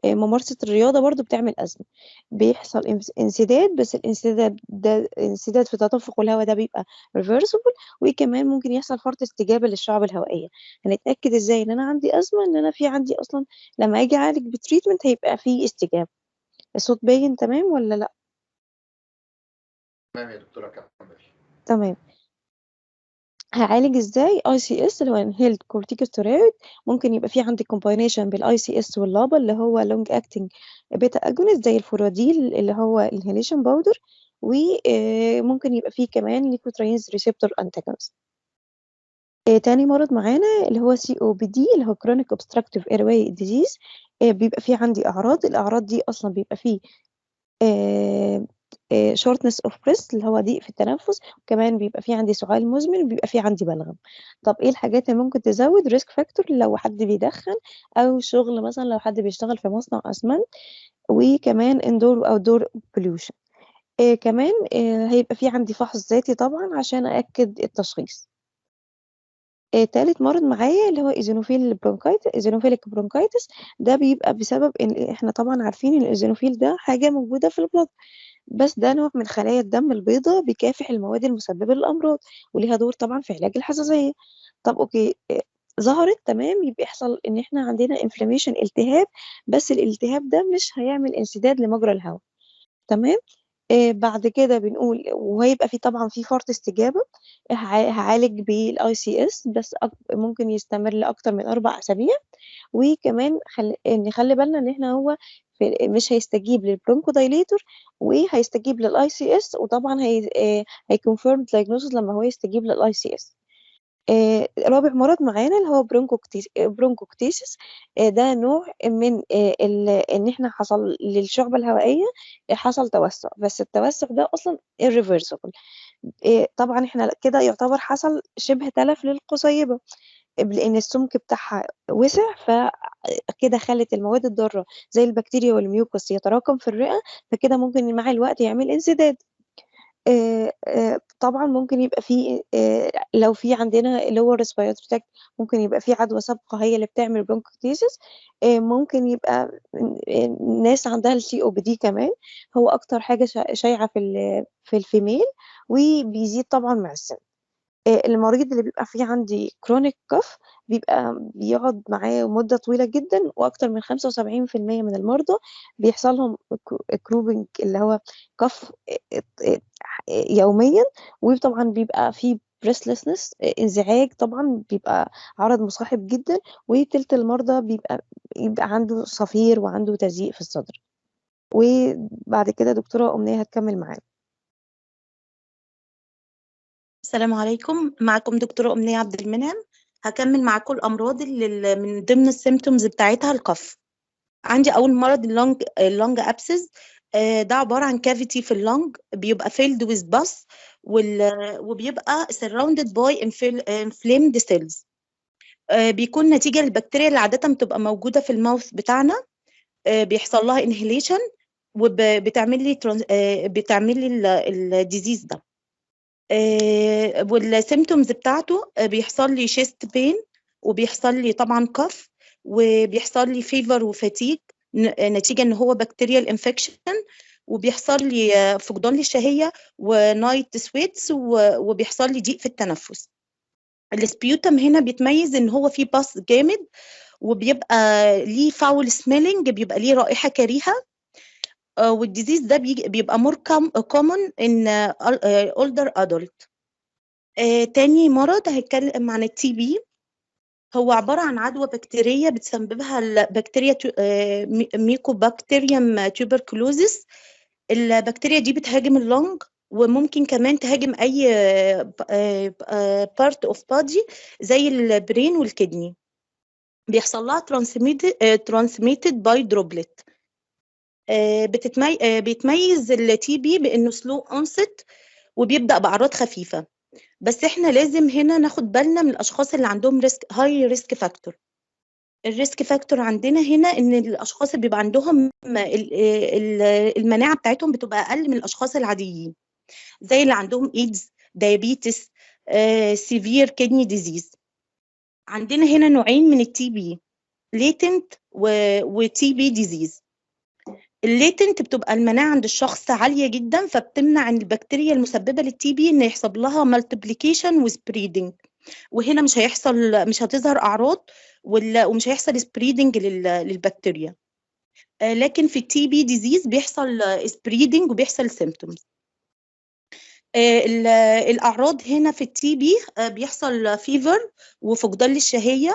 D: وممارسة الرياضة برضو بتعمل أزمة. بيحصل انسداد، بس الانسداد ده انسداد في تدفق الهواء ده بيبقى reversible، وكمان ممكن يحصل فرط استجابة للشعب الهوائية. هنتأكد ازاي ان انا عندي أزمة؟ ان انا في عندي اصلا لما اجي اعالج بتريتمنت هيبقى في استجابة. الصوت باين تمام ولا لا؟
E: تمام يا دكتورة، كمل.
D: تمام. هعالج ازاي ICS اللي هو inhaled corticosteroid؟ ممكن يبقى في عندي combination بالاي سي اس واللابا اللي هو long acting beta agonist زي الفوراديل اللي هو inhalation powder، وممكن يبقى فيه كمان leukotrienes receptor antagonist. تاني مرض معانا اللي هو COPD اللي هو chronic obstructive airway disease. بيبقى فيه عندي الأعراض دي أصلا بيبقى فيه شورتنس اوف بريست اللي هو ضيق في التنفس، وكمان بيبقى في عندي سعال مزمن، وبيبقى في عندي بلغم. طب ايه الحاجات اللي ممكن تزود ريسك فاكتور لو حد بيدخن، او شغل مثلا لو حد بيشتغل في مصنع اسمنت، وكمان اندور واوت دور بوليوشن. كمان هيبقى في عندي فحص ذاتي طبعا عشان أأكد التشخيص. تالت مرض معايا اللي هو ايزينوفيليك برونكايتس. ده بيبقى بسبب ان احنا طبعا عارفين ان الايزينوفيل ده حاجة موجودة في البلد، بس ده نوع من خلايا الدم البيضاء بيكافح المواد المسببة للأمراض، وليها دور طبعا في علاج الحساسية. طب اوكي، ظهرت تمام، يبقى يحصل ان احنا عندنا انفلاميشن، التهاب، بس الالتهاب ده مش هيعمل انسداد لمجرى الهواء. تمام. بعد كده بنقول وهيبقى في طبعا في فرط استجابة. هعالج بالاي سي اس، بس ممكن يستمر لأكتر من 4 أسابيع. وكمان نخلي بالنا ان احنا هو مش هيستجيب للبرونكو دايليتور، وهيستجيب للاي سي اس، وطبعا هيكونفيرم دايجنوستس لما هو يستجيب للاي سي اس. رابع مرض معانا اللي هو برونكوكتيسيس. ده نوع من ان احنا حصل للشعبة الهوائية حصل توسع، بس التوسع ده اصلا irreversible. طبعا احنا كده يعتبر حصل شبه تلف للقصيبة، لان السمك بتاعها وسع، فكده خلت المواد الضارة زي البكتيريا والميوكوس يتراكم في الرئة، فكده ممكن مع الوقت يعمل انسداد. طبعا ممكن يبقى في لو في عندنا اللي هو respiratory tract، ممكن يبقى في عدوى سابقة هي اللي بتعمل برونكوكتيسيس. ممكن يبقى ناس عندها السي او بي دي كمان، هو اكتر حاجة شائعة في الفيميل، وبيزيد طبعا مع السن. المريض اللي بيبقى فيه عندي كرونيك كف بيقعد معاه مدة طويلة جدا، وأكتر من 75% من المرضى بيحصل لهم كروبنج اللي هو كف يوميا. وطبعا بيبقى فيه بريسلسنس، انزعاج، طبعا بيبقى عرض مصاحب جدا. وتلت المرضى يبقى عنده صفير وعنده تزييق في الصدر. وبعد كده دكتورة أمنية هتكمل معانا.
E: السلام عليكم، معكم دكتورة أمنية عبد المنعم. هكمل معاكم الأمراض اللي من ضمن السيمتومز بتاعتها القف. عندي أول مرض اللونج أبسس. ده عبارة عن كافيتي في اللونج، بيبقى filled with pus وبيبقى surrounded by inflamed cells. بيكون نتيجة للبكتيريا اللي عادة بتبقى موجودة في الماوث بتاعنا. بيحصل لها inhalation بتعمل لي الديزيز ده. والسيمتومز بتاعته بيحصل لي شيست بين، وبيحصل لي طبعا كف، وبيحصل لي فيفر وفاتيج نتيجة ان هو بكتيريال انفكشن، وبيحصل لي فقدان للشهية ونايت سويتس، وبيحصل لي ضيق في التنفس. السبيوتم هنا بيتميز ان هو فيه باس جامد، وبيبقى ليه فاول سميلينج، بيبقى ليه رائحة كريهة. والديزيز ده بيبقى more common in older adult. تاني مرض هيتكلم عن التي بي. هو عبارة عن عدوى بكتيرية بتسببها البكتيريا ميكوبكتيريوم تيوبركلوزيس. البكتيريا دي بتهاجم اللنج، وممكن كمان تهاجم أي بارت اوف بادي زي البرين والكدني. بيحصل لها transmitted by droplet. بيتميز التي بي بانه سلو اونست، وبيبدا باعراض خفيفه. بس احنا لازم هنا ناخد بالنا من الاشخاص اللي عندهم هاي ريسك فاكتور. الريسك فاكتور عندنا هنا ان الاشخاص اللي بيبقى عندهم المناعه بتاعتهم بتبقى اقل من الاشخاص العاديين، زي اللي عندهم ايدز، دايابيتس، سيفير كدني ديزيز. عندنا هنا نوعين من التي بي، ليتنت وتي بي ديزيز. الليتنت بتبقى المناعة عند الشخص عالية جدا، فبتمنع ان البكتيريا المسببة للتي بي ان يحصل لها مالتيبليكيشن وسبريدنج، وهنا مش هتظهر اعراض ومش هيحصل سبريدنج للبكتيريا. لكن في التي بي ديزيز بيحصل سبريدنج وبيحصل سيمبتومز. الاعراض هنا في التي بي بيحصل فيفر وفقدان للشهية،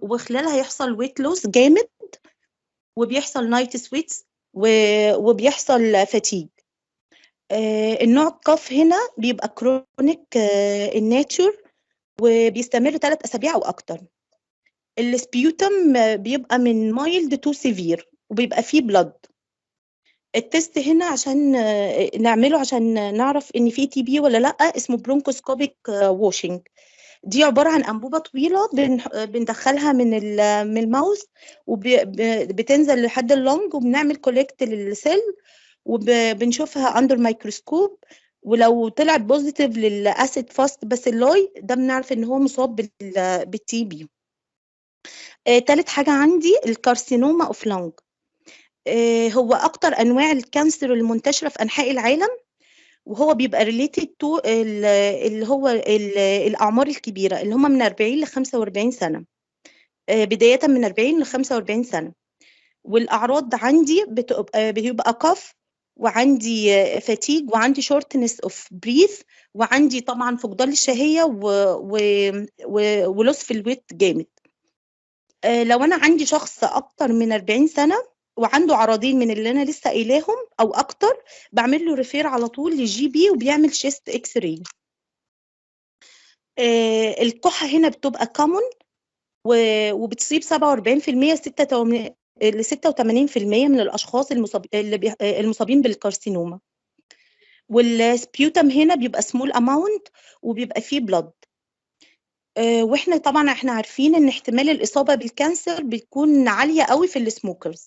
E: وخلالها هيحصل ويت لوس جامد، وبيحصل نايت سويتس، وبيحصل فاتيج. النوع القف هنا بيبقى كرونيك الناتشر، وبيستمر 3 أسابيع أو أكتر. السبيوتم بيبقى من مايلد تو سيفير، وبيبقى فيه بلد. التست هنا عشان نعمله عشان نعرف ان في تي بي ولا لا اسمه برونكوسكوبيك واشنج. دي عبارة عن أنبوبة طويلة بندخلها من الماوس وبتنزل لحد اللنج، وبنعمل كولكت للسيل وبنشوفها اندر مايكروسكوب، ولو طلعت بوزيتيف للاسيد فاست باسيلاي ده بنعرف ان هو مصاب بالتي بي. تالت حاجة عندي الكارسينوما اوف لانج. هو اكتر انواع الكانسر المنتشرة في انحاء العالم، وهو بيبقى ريليتد تو اللي هو الاعمار الكبيرة اللي هم من 40 ل 45 سنة، بداية من 40 ل 45 سنة. والاعراض عندي بتبقى كف، وعندي فاتيج، وعندي شورتنس اوف بريث، وعندي طبعا فقدان الشهية ولوس في الويت جامد. لو انا عندي شخص اكتر من 40 سنة وعنده عرضين من اللي انا لسه قايلاهم او اكتر، بعمل له ريفير على طول للجي بي وبيعمل شيست اكس راي. الكحة هنا بتبقى كومون وبتصيب 47% ل 86% من الاشخاص المصابين بالكارسينوما. والسبيوتم هنا بيبقى سمول اماونت وبيبقى فيه بلاد. واحنا طبعا عارفين ان احتمال الاصابه بالكانسر بتكون عاليه قوي في السموكرز.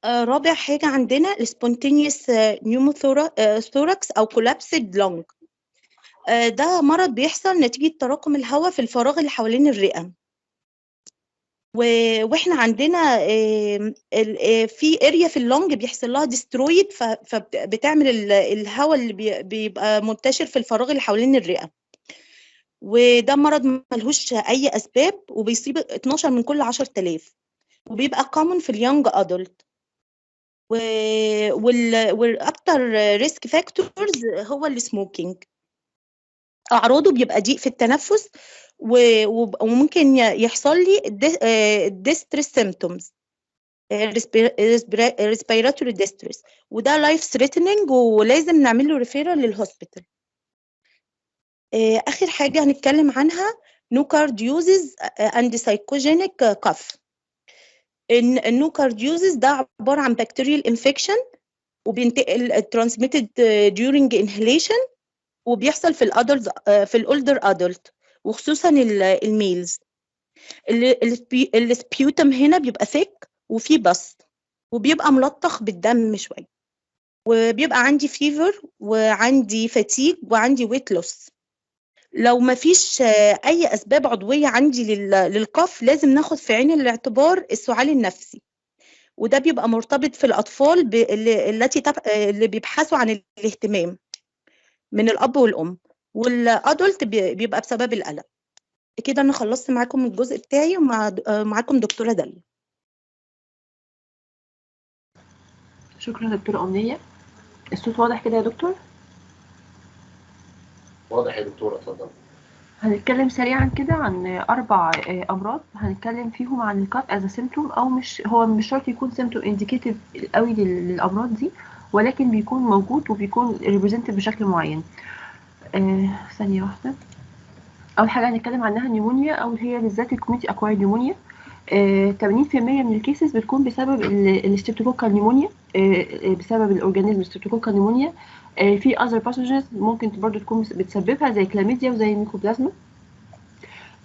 E: رابع حاجه عندنا السبونتينيوس نيوموثوراكس او كولابسد لونج. ده مرض بيحصل نتيجه تراكم الهواء في الفراغ اللي حوالين الرئه. واحنا عندنا في اريا في اللونج بيحصل لها ديسترويد، فبتعمل الهواء اللي بيبقى منتشر في الفراغ اللي حوالين الرئه. وده مرض ملهوش اي اسباب وبيصيب 12 من كل 10,000، وبيبقى كومن في اليونج ادلت. والاكتر ريسك فاكتورز هو السموكينج. اعراضه بيبقى ضيق في التنفس، وممكن يحصل لي distress symptoms respiratory distress، وده life threatening ولازم نعمل له ريفيرال للهوسبيتال. اخر حاجه هنتكلم عنها نوكارديوزز اند سايكوجينيك كاف. النوكارديوزز ده عباره عن بكتيريال انفكشن وبينتقل transmitted during inhalation، وبيحصل في الادلت في الاولدر ادلت وخصوصا الميلز. السبيوتم هنا بيبقى ثيك وفيه بس، وبيبقى ملطخ بالدم شويه، وبيبقى عندي فيفر وعندي فاتيج وعندي ويت لوس. لو ما فيش اي اسباب عضويه عندي للقف لازم ناخد في عين الاعتبار السعال النفسي، وده بيبقى مرتبط في الاطفال اللي بيبحثوا عن الاهتمام من الاب والام، والادلت بيبقى بسبب القلق. كده انا خلصت معاكم الجزء بتاعي، ومعاكم دكتوره داليا.
F: شكرا دكتوره أمنية. الصوت واضح كده يا دكتور؟
G: واضح يا دكتوره، اتفضل.
F: هنتكلم سريعا كده عن 4 امراض هنتكلم فيهم عن الكاف از سيمتوم، او مش شرط يكون سيمتوم انديكيتيف قوي للامراض دي، ولكن بيكون موجود وبيكون ريبريزنتيف بشكل معين. ثانيه واحده. اول حاجه هنتكلم عنها نيمونيا، او هي بالذات الكوميونتي اكوايرد نيمونيا. 80% من الكيسز بتكون بسبب الستريبتوكوكال نيمونيا، بسبب الاورجانيزم ستريبتوكوكال نيمونيا. في اذر باثوجينز ممكن برضو تكون بتسببها زي كلاميديا وزي الميكوبلازما.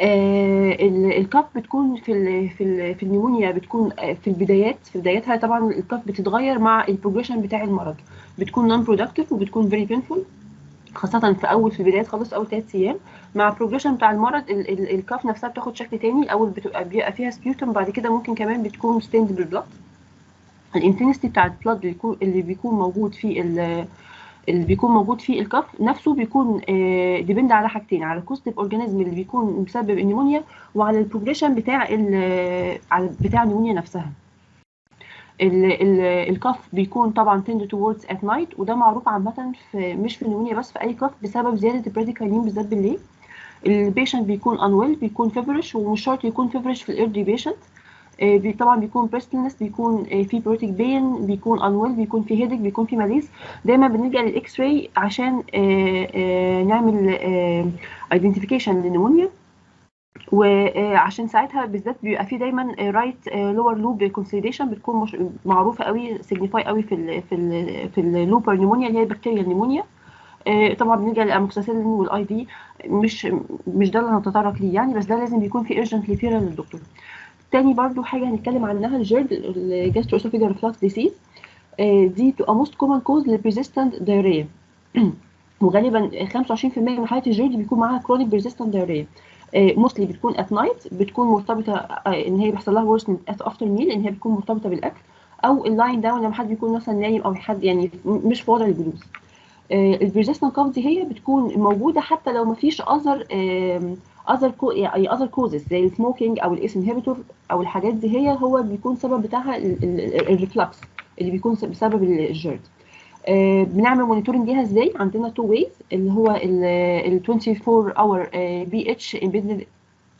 F: الكاف بتكون في النيمونيا بتكون في بداياتها. طبعا الكاف بتتغير مع البروجريشن بتاع المرض، بتكون نون برودكتيف وبتكون فيري بينفول، خاصة في البدايات خالص أول 3 أيام. مع البروجريشن بتاع المرض الكاف نفسها بتاخد شكل تاني. الأول بيبقى فيها سبيوتم، بعد كده ممكن كمان بتكون ستيند بالبلاد. الانتنسيتي بتاع البلاد اللي بيكون موجود في الكاف نفسه بيكون ديبند على حاجتين، على الكوستيف اورجانيزم اللي بيكون مسبب النيمونيا، وعلى البروجريشن بتاع النيمونيا نفسها. الكاف بيكون طبعا tend towards at night، وده معروف عامه مش في النيمونيا بس، في اي كاف بسبب زياده البراديكاينين بالذات بالليل. البيشنت بيكون unwell، بيكون فيفرش، ومش شرط يكون فيفرش في الايردي بيشنت. طبعا بيكون بريستلنس، بيكون في بروتيك بين، بيكون unwell، بيكون في هيدك، بيكون في ماليز. دايما بنلجأ للاكس راي عشان نعمل ايدنتيفيكيشن للنيمونيا. وعشان ساعتها بالذات بيبقى في دايما رايت لور لوب كونسوليديشن بتكون مش معروفه قوي، سيجنيفاي قوي في اللوبر نيمونيا اللي هي البكتيريا النيمونيا. طبعا بنلجا للاموكسيسيلين والاي في، مش ده اللي هنتطرق ليه يعني، بس ده لازم بيكون في ايرجنت ريفيرال للدكتور. تاني برضو حاجه هنتكلم عنها الجيرد، الجاستروسوفيجال ريفلكس ديسيز. دي بتبقى موست كومن كوز للبريزيستنت دايريا، وغالبا 25% من حالات الجيرد بيكون معاها كرونيك بريزيستنت دايريا. موستلي بتكون ات نايت، بتكون مرتبطه ان هي بيحصل لها ورسمنت افتر ميل، ان هي بتكون مرتبطه بالاكل، او اللاين داون لما حد بيكون مثلا نايم او حد يعني مش في وضع الجلوس. البريزيستنت كاف دي هي بتكون موجوده حتى لو ما فيش اذر كوزز زي السموكينج او الاس انهبيتور او الحاجات دي، هو بيكون سبب بتاعها الريفلكس اللي بيكون بسبب الجيرد. بنعمل مونيتورنج ليها ازاي؟ عندنا تو ويز، اللي هو ال 24 اور بي اتش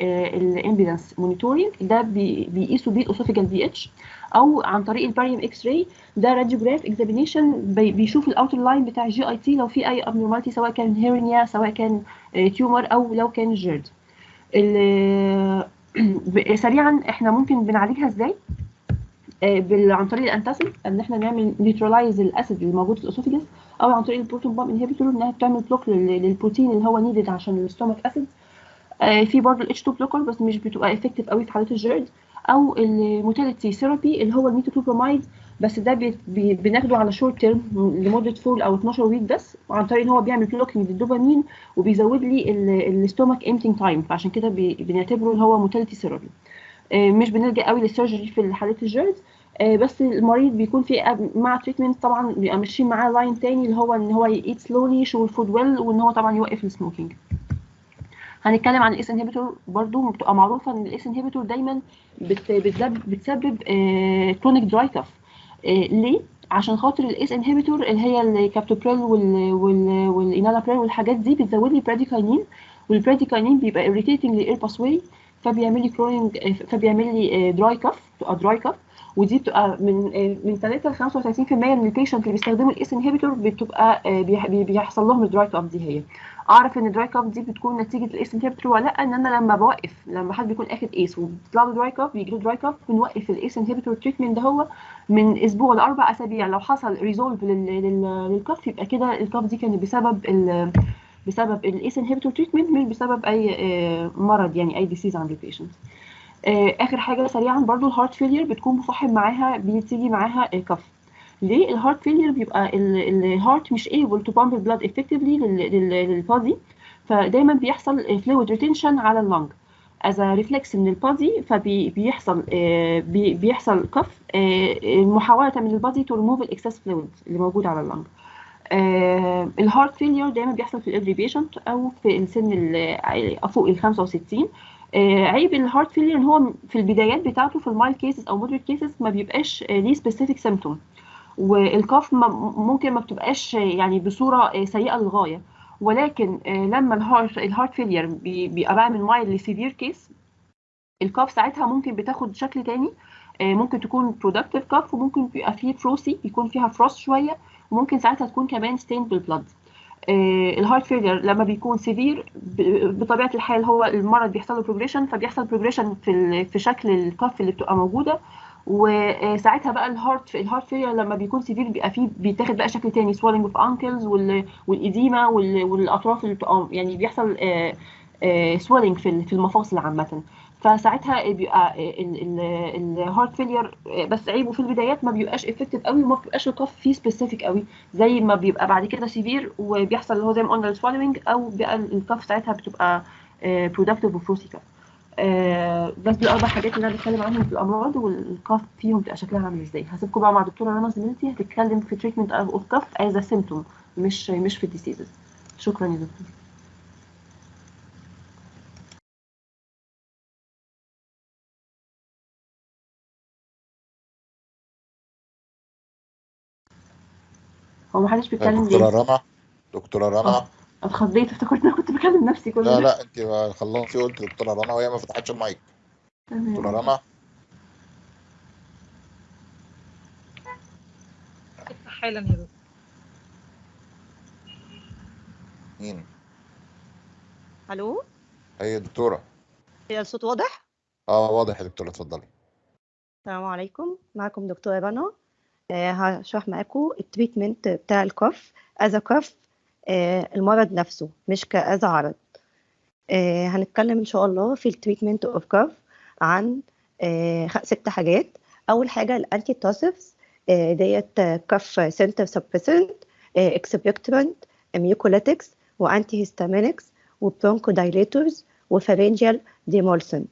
F: الامبيدنس مونيتورنج، ده بيقيسوا بيه الاسوفيجال بي اتش، او عن طريق الباريوم اكس راي، ده راديوجراف اكزامينيشن بيشوف الاوتر لاين بتاع الجي اي تي لو في اي ابنورماليتي، سواء كان هيرنيا سواء كان تيومر او لو كان جيرد. سريعا احنا ممكن بنعالجها ازاي؟ عن طريق الانتاسيد، ان احنا نعمل نيوترلايز الاسيد اللي موجود في الاسوفيجاس، او عن طريق البروتون بامب انهبيتور انها بتعمل بلوك للبروتين اللي هو نيدد عشان الستومك اسيد. في برضه الاتش 2 بلوكر بس مش بتبقى افكتيف قوي في حالات الجيرد، او الموتاليتي ثيرابي اللي هو الميتوكلوبراميد، بس ده بناخده على شورت تيرم لمده 4 او 12 ويك بس، عن طريق ان هو بيعمل بلوكينج للدوبامين وبيزود لي الستومك امتنج تايم، فعشان كده بنعتبره اللي هو موتاليتي ثيرابي. مش بنلجا قوي للسيرجري في حالات الجيرد، بس المريض بيكون في مع تريتمنت طبعا بيبقى ماشيين معاه لاين تاني، اللي هو ان هو ييت سلولي، يشرب الفود ويل، وان هو طبعا يوقف السموكينج. هنتكلم عن الاس انهبيتور، برضو بتبقى معروفه ان الاس انهبيتور دايما بتسبب كرونيك دراي كاف. ليه؟ عشان خاطر الاس انهبيتور اللي هي الكابتوبريل والانالابريل والحاجات دي بتزود لي براديكاينين، والبراديكاينين بيبقى irritating للاير باسواي، فبيعمل لي فبيعمل لي دراي كاف، بتبقى دراي كاف. ودي بتبقى من 3 ل 35% من البيشنت اللي بيستخدموا الاس انهبيتور بتبقى بيحصل لهم الدراي كاف دي. هي اعرف ان الدراي كاف دي بتكون نتيجه الايس انهبيتور ولا لا؟ ان انا لما بوقف، لما حد بيكون اخد ايس وبيطلع له دراي كاف، بيجي له دراي كاف، بنوقف الايس انهبيتور تريتمنت ده هو من اسبوع ل4 اسابيع. لو حصل ريزولف للكاف يبقى كده الكاف دي كانت بسبب الايس انهبيتور تريتمنت، مش بسبب اي مرض يعني اي ديسيز عند البيشنت. اخر حاجه سريعا برضو الهارت فيلير بتكون مصاحب معاها، بتيجي معاها كف. ليه الهارت فيلير؟ بيبقى الهارت مش able to pump blood effectively للبادي، فدايما بيحصل فلويد ريتنشن على اللنج as a reflex من البادي، فبيحصل كف محاولة من البادي to remove الاكسس فلويد اللي موجود على اللنج. الهارت فيلير دايما بيحصل في الالدري بيشنت او في السن فوق ال 65. عيب الهارت فيلير ان هو في البدايات بتاعته في المايل كيسز او مودريت كيسز ما بيبقاش ليه سبيسيفيك سيمبتوم، والكاف ممكن ما بتبقاش يعني بصوره سيئه للغايه، ولكن لما الهارت فيلير بيبقى بقى من مايل لسيفير كيس، الكاف ساعتها ممكن بتاخد شكل تاني. ممكن تكون برودكتيف كاف، وممكن بيبقى فيه فروسي، يكون فيها فروست شويه، وممكن ساعتها تكون كمان ستيند بالبلد. الهارت فيلير لما بيكون سيفير بطبيعه الحال هو المرض بيحصل له بروجريشن، فبيحصل بروجريشن في شكل الكف اللي بتبقى موجوده، وساعتها بقى الهارت فيلير لما بيكون سيفير بيبقى فيه بيتاخد بقى شكل تاني، سوالنج اوف انكلز والايديما والاطراف اللي بتبقى يعني بيحصل سوالنج في المفاصل عامه. فساعتها بيبقى الهارت فيلير، بس عيبه في البدايات ما بيبقاش افكتيف قوي، وما بيبقاش الكف فيه سبيسيفيك قوي زي ما بيبقى بعد كده سيفير وبيحصل اللي هو زي ما قلنا السوالوينج، او بقى الكف ساعتها بتبقى برودكتيف وفروسي كف. بس دي الاربع حاجات اللي انا بتكلم عنهم في الامراض، والكف فيهم بتبقى شكلها عامل ازاي. هسيبكم بقى مع دكتوره رنا زميلتي هتتكلم في تريتمنت اوف كف از سيمبتوم، مش في الديسيزز. شكرا يا دكتور. هو محدش بيتكلم
G: دكتورة
F: ليه؟
G: رنا دكتورة رنا
F: اتخضيت، افتكرت ان انا كنت بكلم نفسي كل
G: لا
F: ده.
G: لا انت خلصتي قلت دكتورة رنا وهي ما فتحتش المايك. دكتورة
F: تمام.
G: رنا
A: افتح حالا يا دكتور.
G: مين؟
E: الو.
G: هي دكتورة.
H: هي الصوت واضح؟
G: واضح يا دكتورة، اتفضلي.
H: السلام عليكم، معكم دكتورة رنا. هشرح معاكم التريتمنت بتاع الكف از كف، المرض نفسه مش كأز عرض. هنتكلم ان شاء الله في التريتمنت اوف كف عن 6 حاجات. اول حاجة الانتي توسيفز، ديت كف سنتر سبريسنت، اكسبكتورنت، ميوكوليتكس، وانتي هيستامينكس، وبرونكو دايليتورز، وفارنجيال ديمولسنت.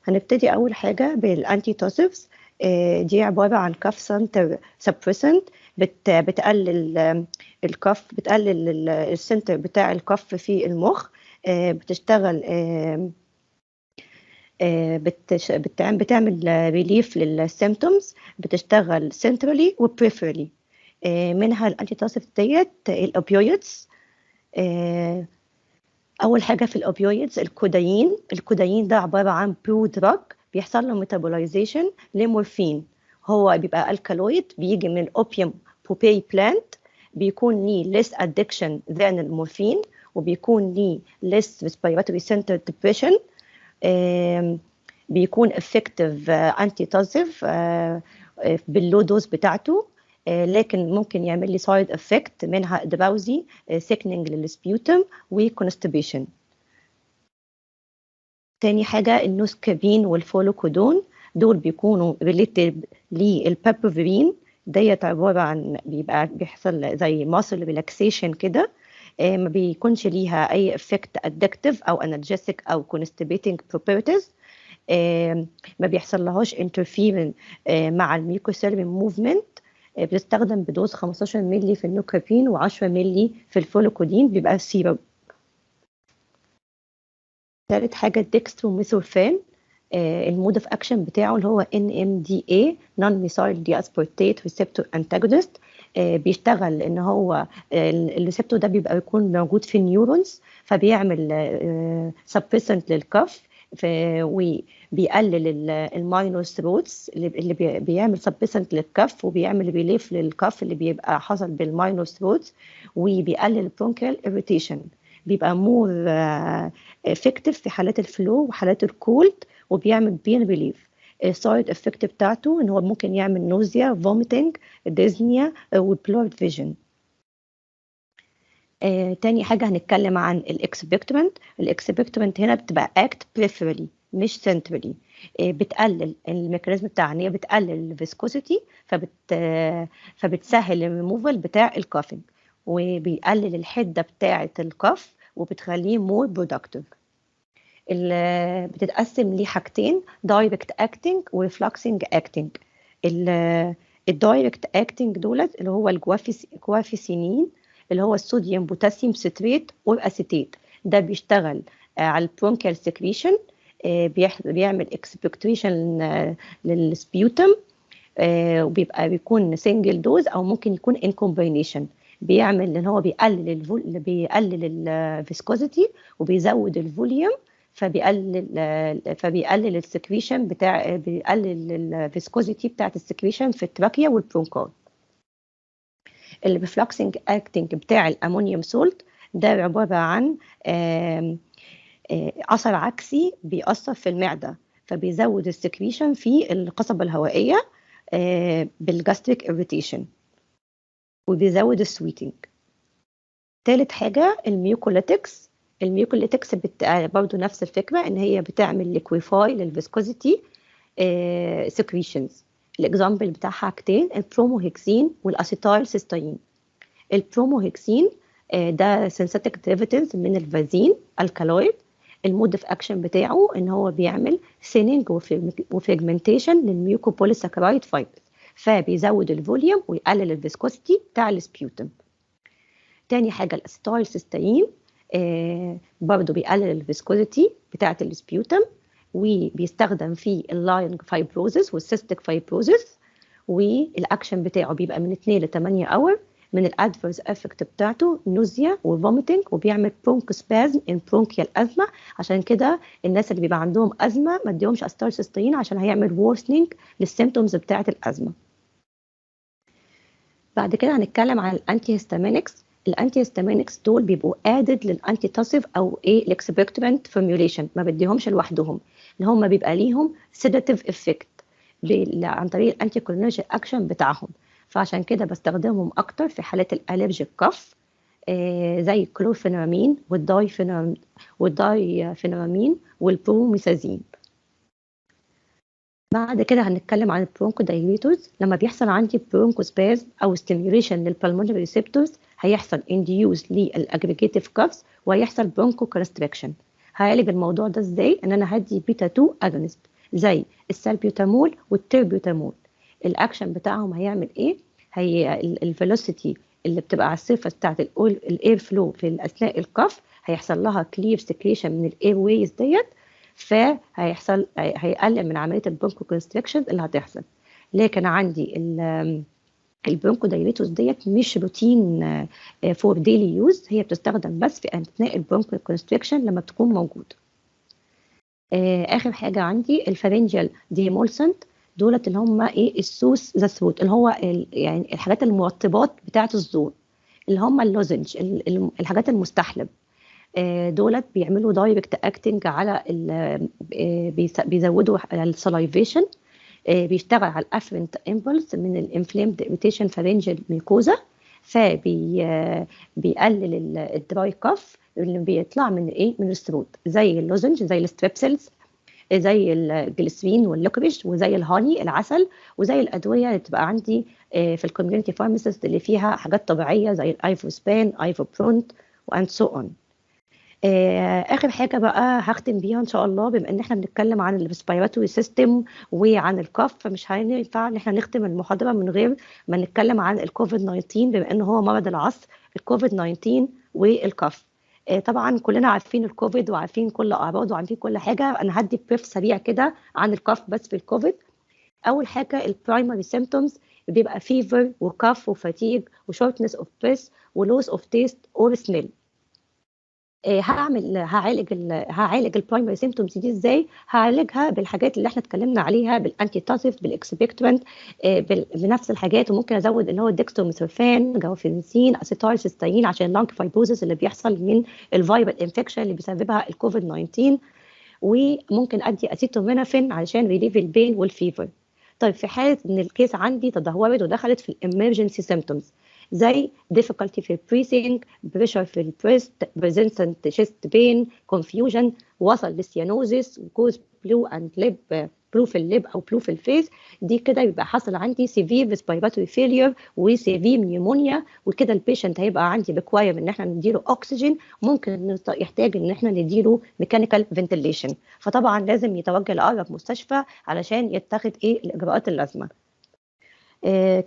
H: هنبتدي أول حاجة بالأنتي توسيفز. دي عبارة عن كف سنتر سبريسنت، بتقلل الكف، بتقلل السنتر بتاع الكف في المخ. بتشتغل بتعمل ريليف للسيمتومز، بتشتغل سنترالي وبريفرالي. منها الأنتي توسيف ديت الأوبيويدز. أول حاجة في الأوبيويدز الكودايين ده عبارة عن برو دراج بيحصل له ميتابولايزيشن لمورفين. هو بيبقى الكالويد، بيجي من الأوبيوم بوبي بلانت، بيكون ليه less addiction than المورفين، وبيكون ليه less respiratory center depression. بيكون effective antitussive باللو دوز بتاعته، لكن ممكن يعمل لي سايد افكت، منها دراوزي، سيكنينج للسبيوتم، وكونستيبيشن. تاني حاجة النوسكابين والفولوكودون، دول بيكونوا ريليتد للبابوفيرين. ديت عبارة عن بيحصل زي ماسل ريلاكسيشن كده، ما بيكونش ليها اي افكت ادكتيف او انرجيسيك او كونستيبيتنج بروبرتيز. ما بيحصل لهاش انترفيرن مع الميوكوسيرفين موفمنت. بتستخدم بدوز 15 مللي في النوكابين و10 مللي في الفولوكودين، بيبقى سيرب. ثالث حاجة الديكستروميثورفان، المود اوف اكشن بتاعه اللي هو NMDA نون ميثايل دي اسبورتيت ريسبتور انتاجونست. بيشتغل ان هو الريسبتور ده بيبقى يكون موجود في النيورونز، فبيعمل سبريسنت للكف، وبيقلل الماينور ثروتس اللي بيعمل سبريسنت للكف، وبيعمل ريليف للكف اللي بيبقى حصل بالماينور ثروتس، وبيقلل البرونكيال irritation. بيبقى مور افكتيف في حالات الفلو وحالات الكولد، وبيعمل بين ريليف. السايد افكت بتاعته ان هو ممكن يعمل نوزيا، فوميتنج، ديزنيا، وبلورد فيجن. تاني حاجة هنتكلم عن الاكسبكتورنت. الاكسبكتورنت هنا بتبقى اكت بريفرالي مش سنترالي. بتقلل الميكانيزم بتاعها ان هي بتقلل الفيسكوسيتي، فبتسهل الريموفال بتاع الكافنج، وبيقلل الحدة بتاعة الكف، وبتخليه مور برودكتيف. بتتقسم لحاجتين، دايركت اكتنج وريفلكسنج اكتنج. الدايركت اكتنج دولت اللي هو الجوافيسينين، اللي هو الصوديوم بوتاسيوم ستريت والاسيتيت. ده بيشتغل على البرونكيال سكريشن، بيعمل اكسبكتريشن للسبيوتم، بيكون سنجل دوز او ممكن يكون ان كومباينيشن. بيعمل ان هو بيقلل الفيسكوزيتي وبيزود الفوليوم، فبيقلل السكريشن بيقلل الفيسكوزيتي بتاعت السكريشن في التراكيا والبرونكاي. الريفلكسنج اكتنج بتاع الامونيوم سولت ده عباره عن اثر عكسي بيأثر في المعده، فبيزود السكريشن في القصبه الهوائيه بالجاستريك irritation، وبيزود السويتنج. ثالث حاجه الميوكوليتكس. الميوكوليتكس برضو نفس الفكره، ان هي بتعمل ليكويفاي للفيسكوزيتي سكريشنز. الاكزامبل بتاعها حاجتين، البروموهكسين والاسيتايل سيستين. البروموهكسين ده سينثيتيك ديريفاتيفز من الفازين الكالويد. المود اوف اكشن بتاعه ان هو بيعمل ثيننج وفيجمنتيشن للميوكوبوليساكرايد فايبرز، فبيزود الفوليوم ويقلل الفيسكوسيتي بتاع السبيوتم. تاني حاجه الاسيتايل سيستين، برضو بيقلل الفيسكوسيتي بتاعه السبيوتم، وبيستخدم في اللاينج فايبروزس والسيستيك فايبروزس، والاكشن بتاعه بيبقى من 2 ل 8 اور. من الادفيرس افكت بتاعته نوزيا وفوميتنج، وبيعمل برونكوسبازم ان برونكيال ازمه. عشان كده الناس اللي بيبقى عندهم ازمه ما اديهمش اسيتايل سيستين، عشان هيعمل وورسنينج للسيمتومز بتاعه الازمه. بعد كده هنتكلم عن الانتي هيستامينكس. الانتي هيستامينكس دول بيبقوا ادد للانتي تاسيف او ايه الاكسبكتورانت فورميوليشن، ما بديهمش لوحدهم، اللي هم بيبقى ليهم سيداتيف افكت عن طريق الانتي كولينرجيك اكشن بتاعهم. فعشان كده بستخدمهم اكتر في حالات الالرجيك كف، زي كلورفينامين والدايفينامين والبروميثازين. بعد كده هنتكلم عن البرونكودايليتورز. لما بيحصل عندي برونكوسبازم او ستيميوليشن للبلمونري ريسبتورز هيحصل انديوز للاجريجيتيف كافز وهيحصل برونكو كونستريكشن. هعالج الموضوع ده ازاي؟ ان انا هدي بيتا 2 اجونست زي السالبيوتامول والتربيوتامول. الاكشن بتاعهم هيعمل ايه؟ هي الفيلوسيتي اللي بتبقى على السيرفس بتاعت الاير فلو في اثناء الكف هيحصل لها كلير سكريشن من الاير ويز ديت، فهيحصل هيقلل من عمليه البرونكو كونستريكشن اللي هتحصل. لكن عندي البرونكودايليتورز ديت مش روتين فور ديلي يوز، هي بتستخدم بس في اثناء البرونكو كونستريكشن لما بتكون موجوده. اخر حاجه عندي الفارنجيال ديمولسنت، دولت اللي هم ايه السوس ذا ثروت، اللي هو يعني الحاجات المرطبات بتاعه الزور، اللي هم اللوزنج، الحاجات المستحلب. دولت بيعملوا دايركت اكتنج على بيزودوا السلايفيشن، بيشتغل على الافرنت امبلس من الانفلامد اريتيشن فارنجيال ميكوزا، فبيقلل الدراي كاف اللي بيطلع من ايه من الثروت، زي اللوزنج، زي الستريبسلز، زي الجليسرين واللوكريش، وزي الهاني العسل، وزي الادويه اللي بتبقى عندي في الكوميونتي فارماسيست اللي فيها حاجات طبيعيه زي الايفوسبان، ايفوبرونت، واند سو اون. اخر حاجه بقى هختم بيها ان شاء الله، بما ان احنا بنتكلم عن الريسبيراتوري سيستم وعن الكف، فمش هينفع ان احنا نختم المحاضره من غير ما نتكلم عن الكوفيد 19 بما ان هو مرض العصر، الكوفيد 19 والكف. طبعا كلنا عارفين الكوفيد وعارفين كل اعراضه وعارفين كل حاجه. انا هدي بريف سريع كده عن الكف بس في الكوفيد. اول حاجه البرايمري سيمبتومز بيبقى فيفر وكف وفاتيج وشورتنس اوف بريس ولوس اوف تيست اور سميل. هعالج البرايمري سيمبتومز دي ازاي؟ هعالجها بالحاجات اللي احنا اتكلمنا عليها، بالانتي تاسيف، بالاكسبكتورانت، بنفس الحاجات، وممكن ازود اللي هو الدكستروميثورفان، جوافينسين، اسيتايل سيستين عشان اللانج فايبروزس اللي بيحصل من الفيرال انفكشن اللي بيسببها الكوفيد 19، وممكن ادي اسيتومينافين علشان ريليف البين والفيفر. طيب في حاله ان الكيس عندي تدهورت ودخلت في الامرجنسي سيمبتومز زي difficulty في البريسنج، بريشر في البريست، persistent chest pain، confusion، وصل للسيانوزيس، وكوز بلو اند ليب، بلو في الليب او بلو في الفيس، دي كده يبقى حصل عندي severe respiratory failure وسيفير نيمونيا، وكده البيشنت هيبقى عندي بكواير ان احنا نديله اكسجين، ممكن يحتاج ان احنا نديله ميكانيكال فنتيليشن، فطبعا لازم يتوجه لاقرب مستشفى علشان يتخذ ايه الاجراءات اللازمه.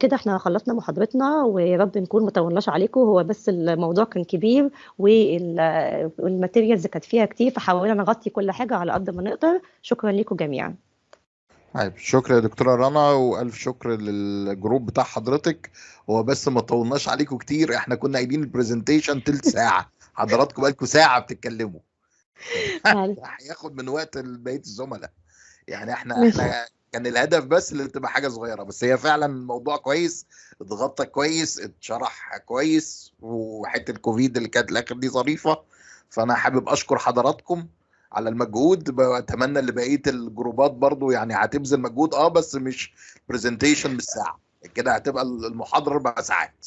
H: كده احنا خلصنا محاضرتنا، ويا رب نكون مطولناش عليكم، هو بس الموضوع كان كبير والماتيريالز كانت فيها كتير، فحاولنا نغطي كل حاجه على قد ما نقدر. شكرا لكم جميعا.
G: طيب شكرا يا دكتوره رنا، والف شكر للجروب بتاع حضرتك. هو بس ما طولناش عليكم كتير، احنا كنا قايلين البرزنتيشن تلت ساعه، حضراتكم بقالكم ساعه بتتكلموا. هياخد من وقت بقيه الزملاء. يعني احنا كان الهدف بس اللي تبقى حاجه صغيره، بس هي فعلا الموضوع كويس، اتغطى كويس، اتشرح كويس، وحته الكوفيد اللي كانت الاخر دي ظريفه. فانا حابب اشكر حضراتكم على المجهود، بتمنى ان بقيه الجروبات برضو يعني هتبذل مجهود، بس مش برزنتيشن بالساعه كده، هتبقى المحاضره 4 ساعات.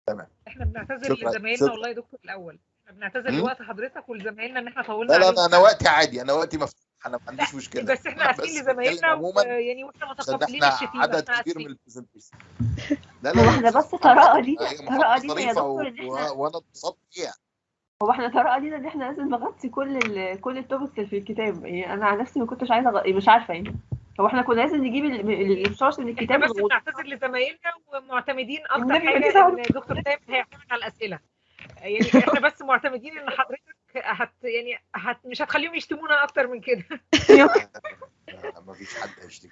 G: تمام.
A: احنا بنعتذر لزمايلنا والله يا دكتور الاول، احنا بنعتذر لوقت حضرتك ولزمايلنا ان احنا طولنا عليهم.
G: لا انا وقتي عادي، انا وقتي مفتوح، انا ما عنديش مشكله،
A: بس احنا اسفين لزمايلنا يعني واحنا متقبلين الشتيمه،
G: عدد كبير من البرزنتيشن.
F: هو احنا بس طريقه دي يا
G: دكتور ان احنا وانا اتبسطت فيها.
F: هو احنا طريقه دي ان احنا لازم نغطي كل التوبكس اللي في الكتاب. يعني انا عن نفسي ما كنتش عايزه مش عارفه يعني، هو احنا كنا لازم نجيب السورس من الكتاب.
A: بس بنعتذر لزمايلنا ومعتمدين اكتر حاجه ان دكتور تامر هيعتمد على الاسئله، يعني احنا بس معتمدين ان حضرتك مش هتخليهم يشتمونا اكتر من كده.
G: ما فيش حد هيشتكي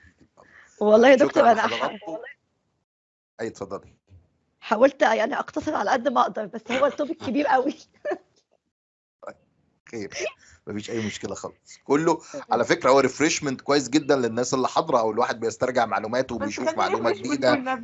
H: والله يا دكتور انا
G: اي اتفضلي.
H: حاولت يعني اقتصر على قد ما اقدر، بس هو التوبيك كبير قوي.
G: خير، مفيش اي مشكله خالص، كله على فكره هو ريفريشمنت كويس جدا للناس اللي حاضره، او الواحد بيسترجع معلوماته وبيشوف معلومه جديده.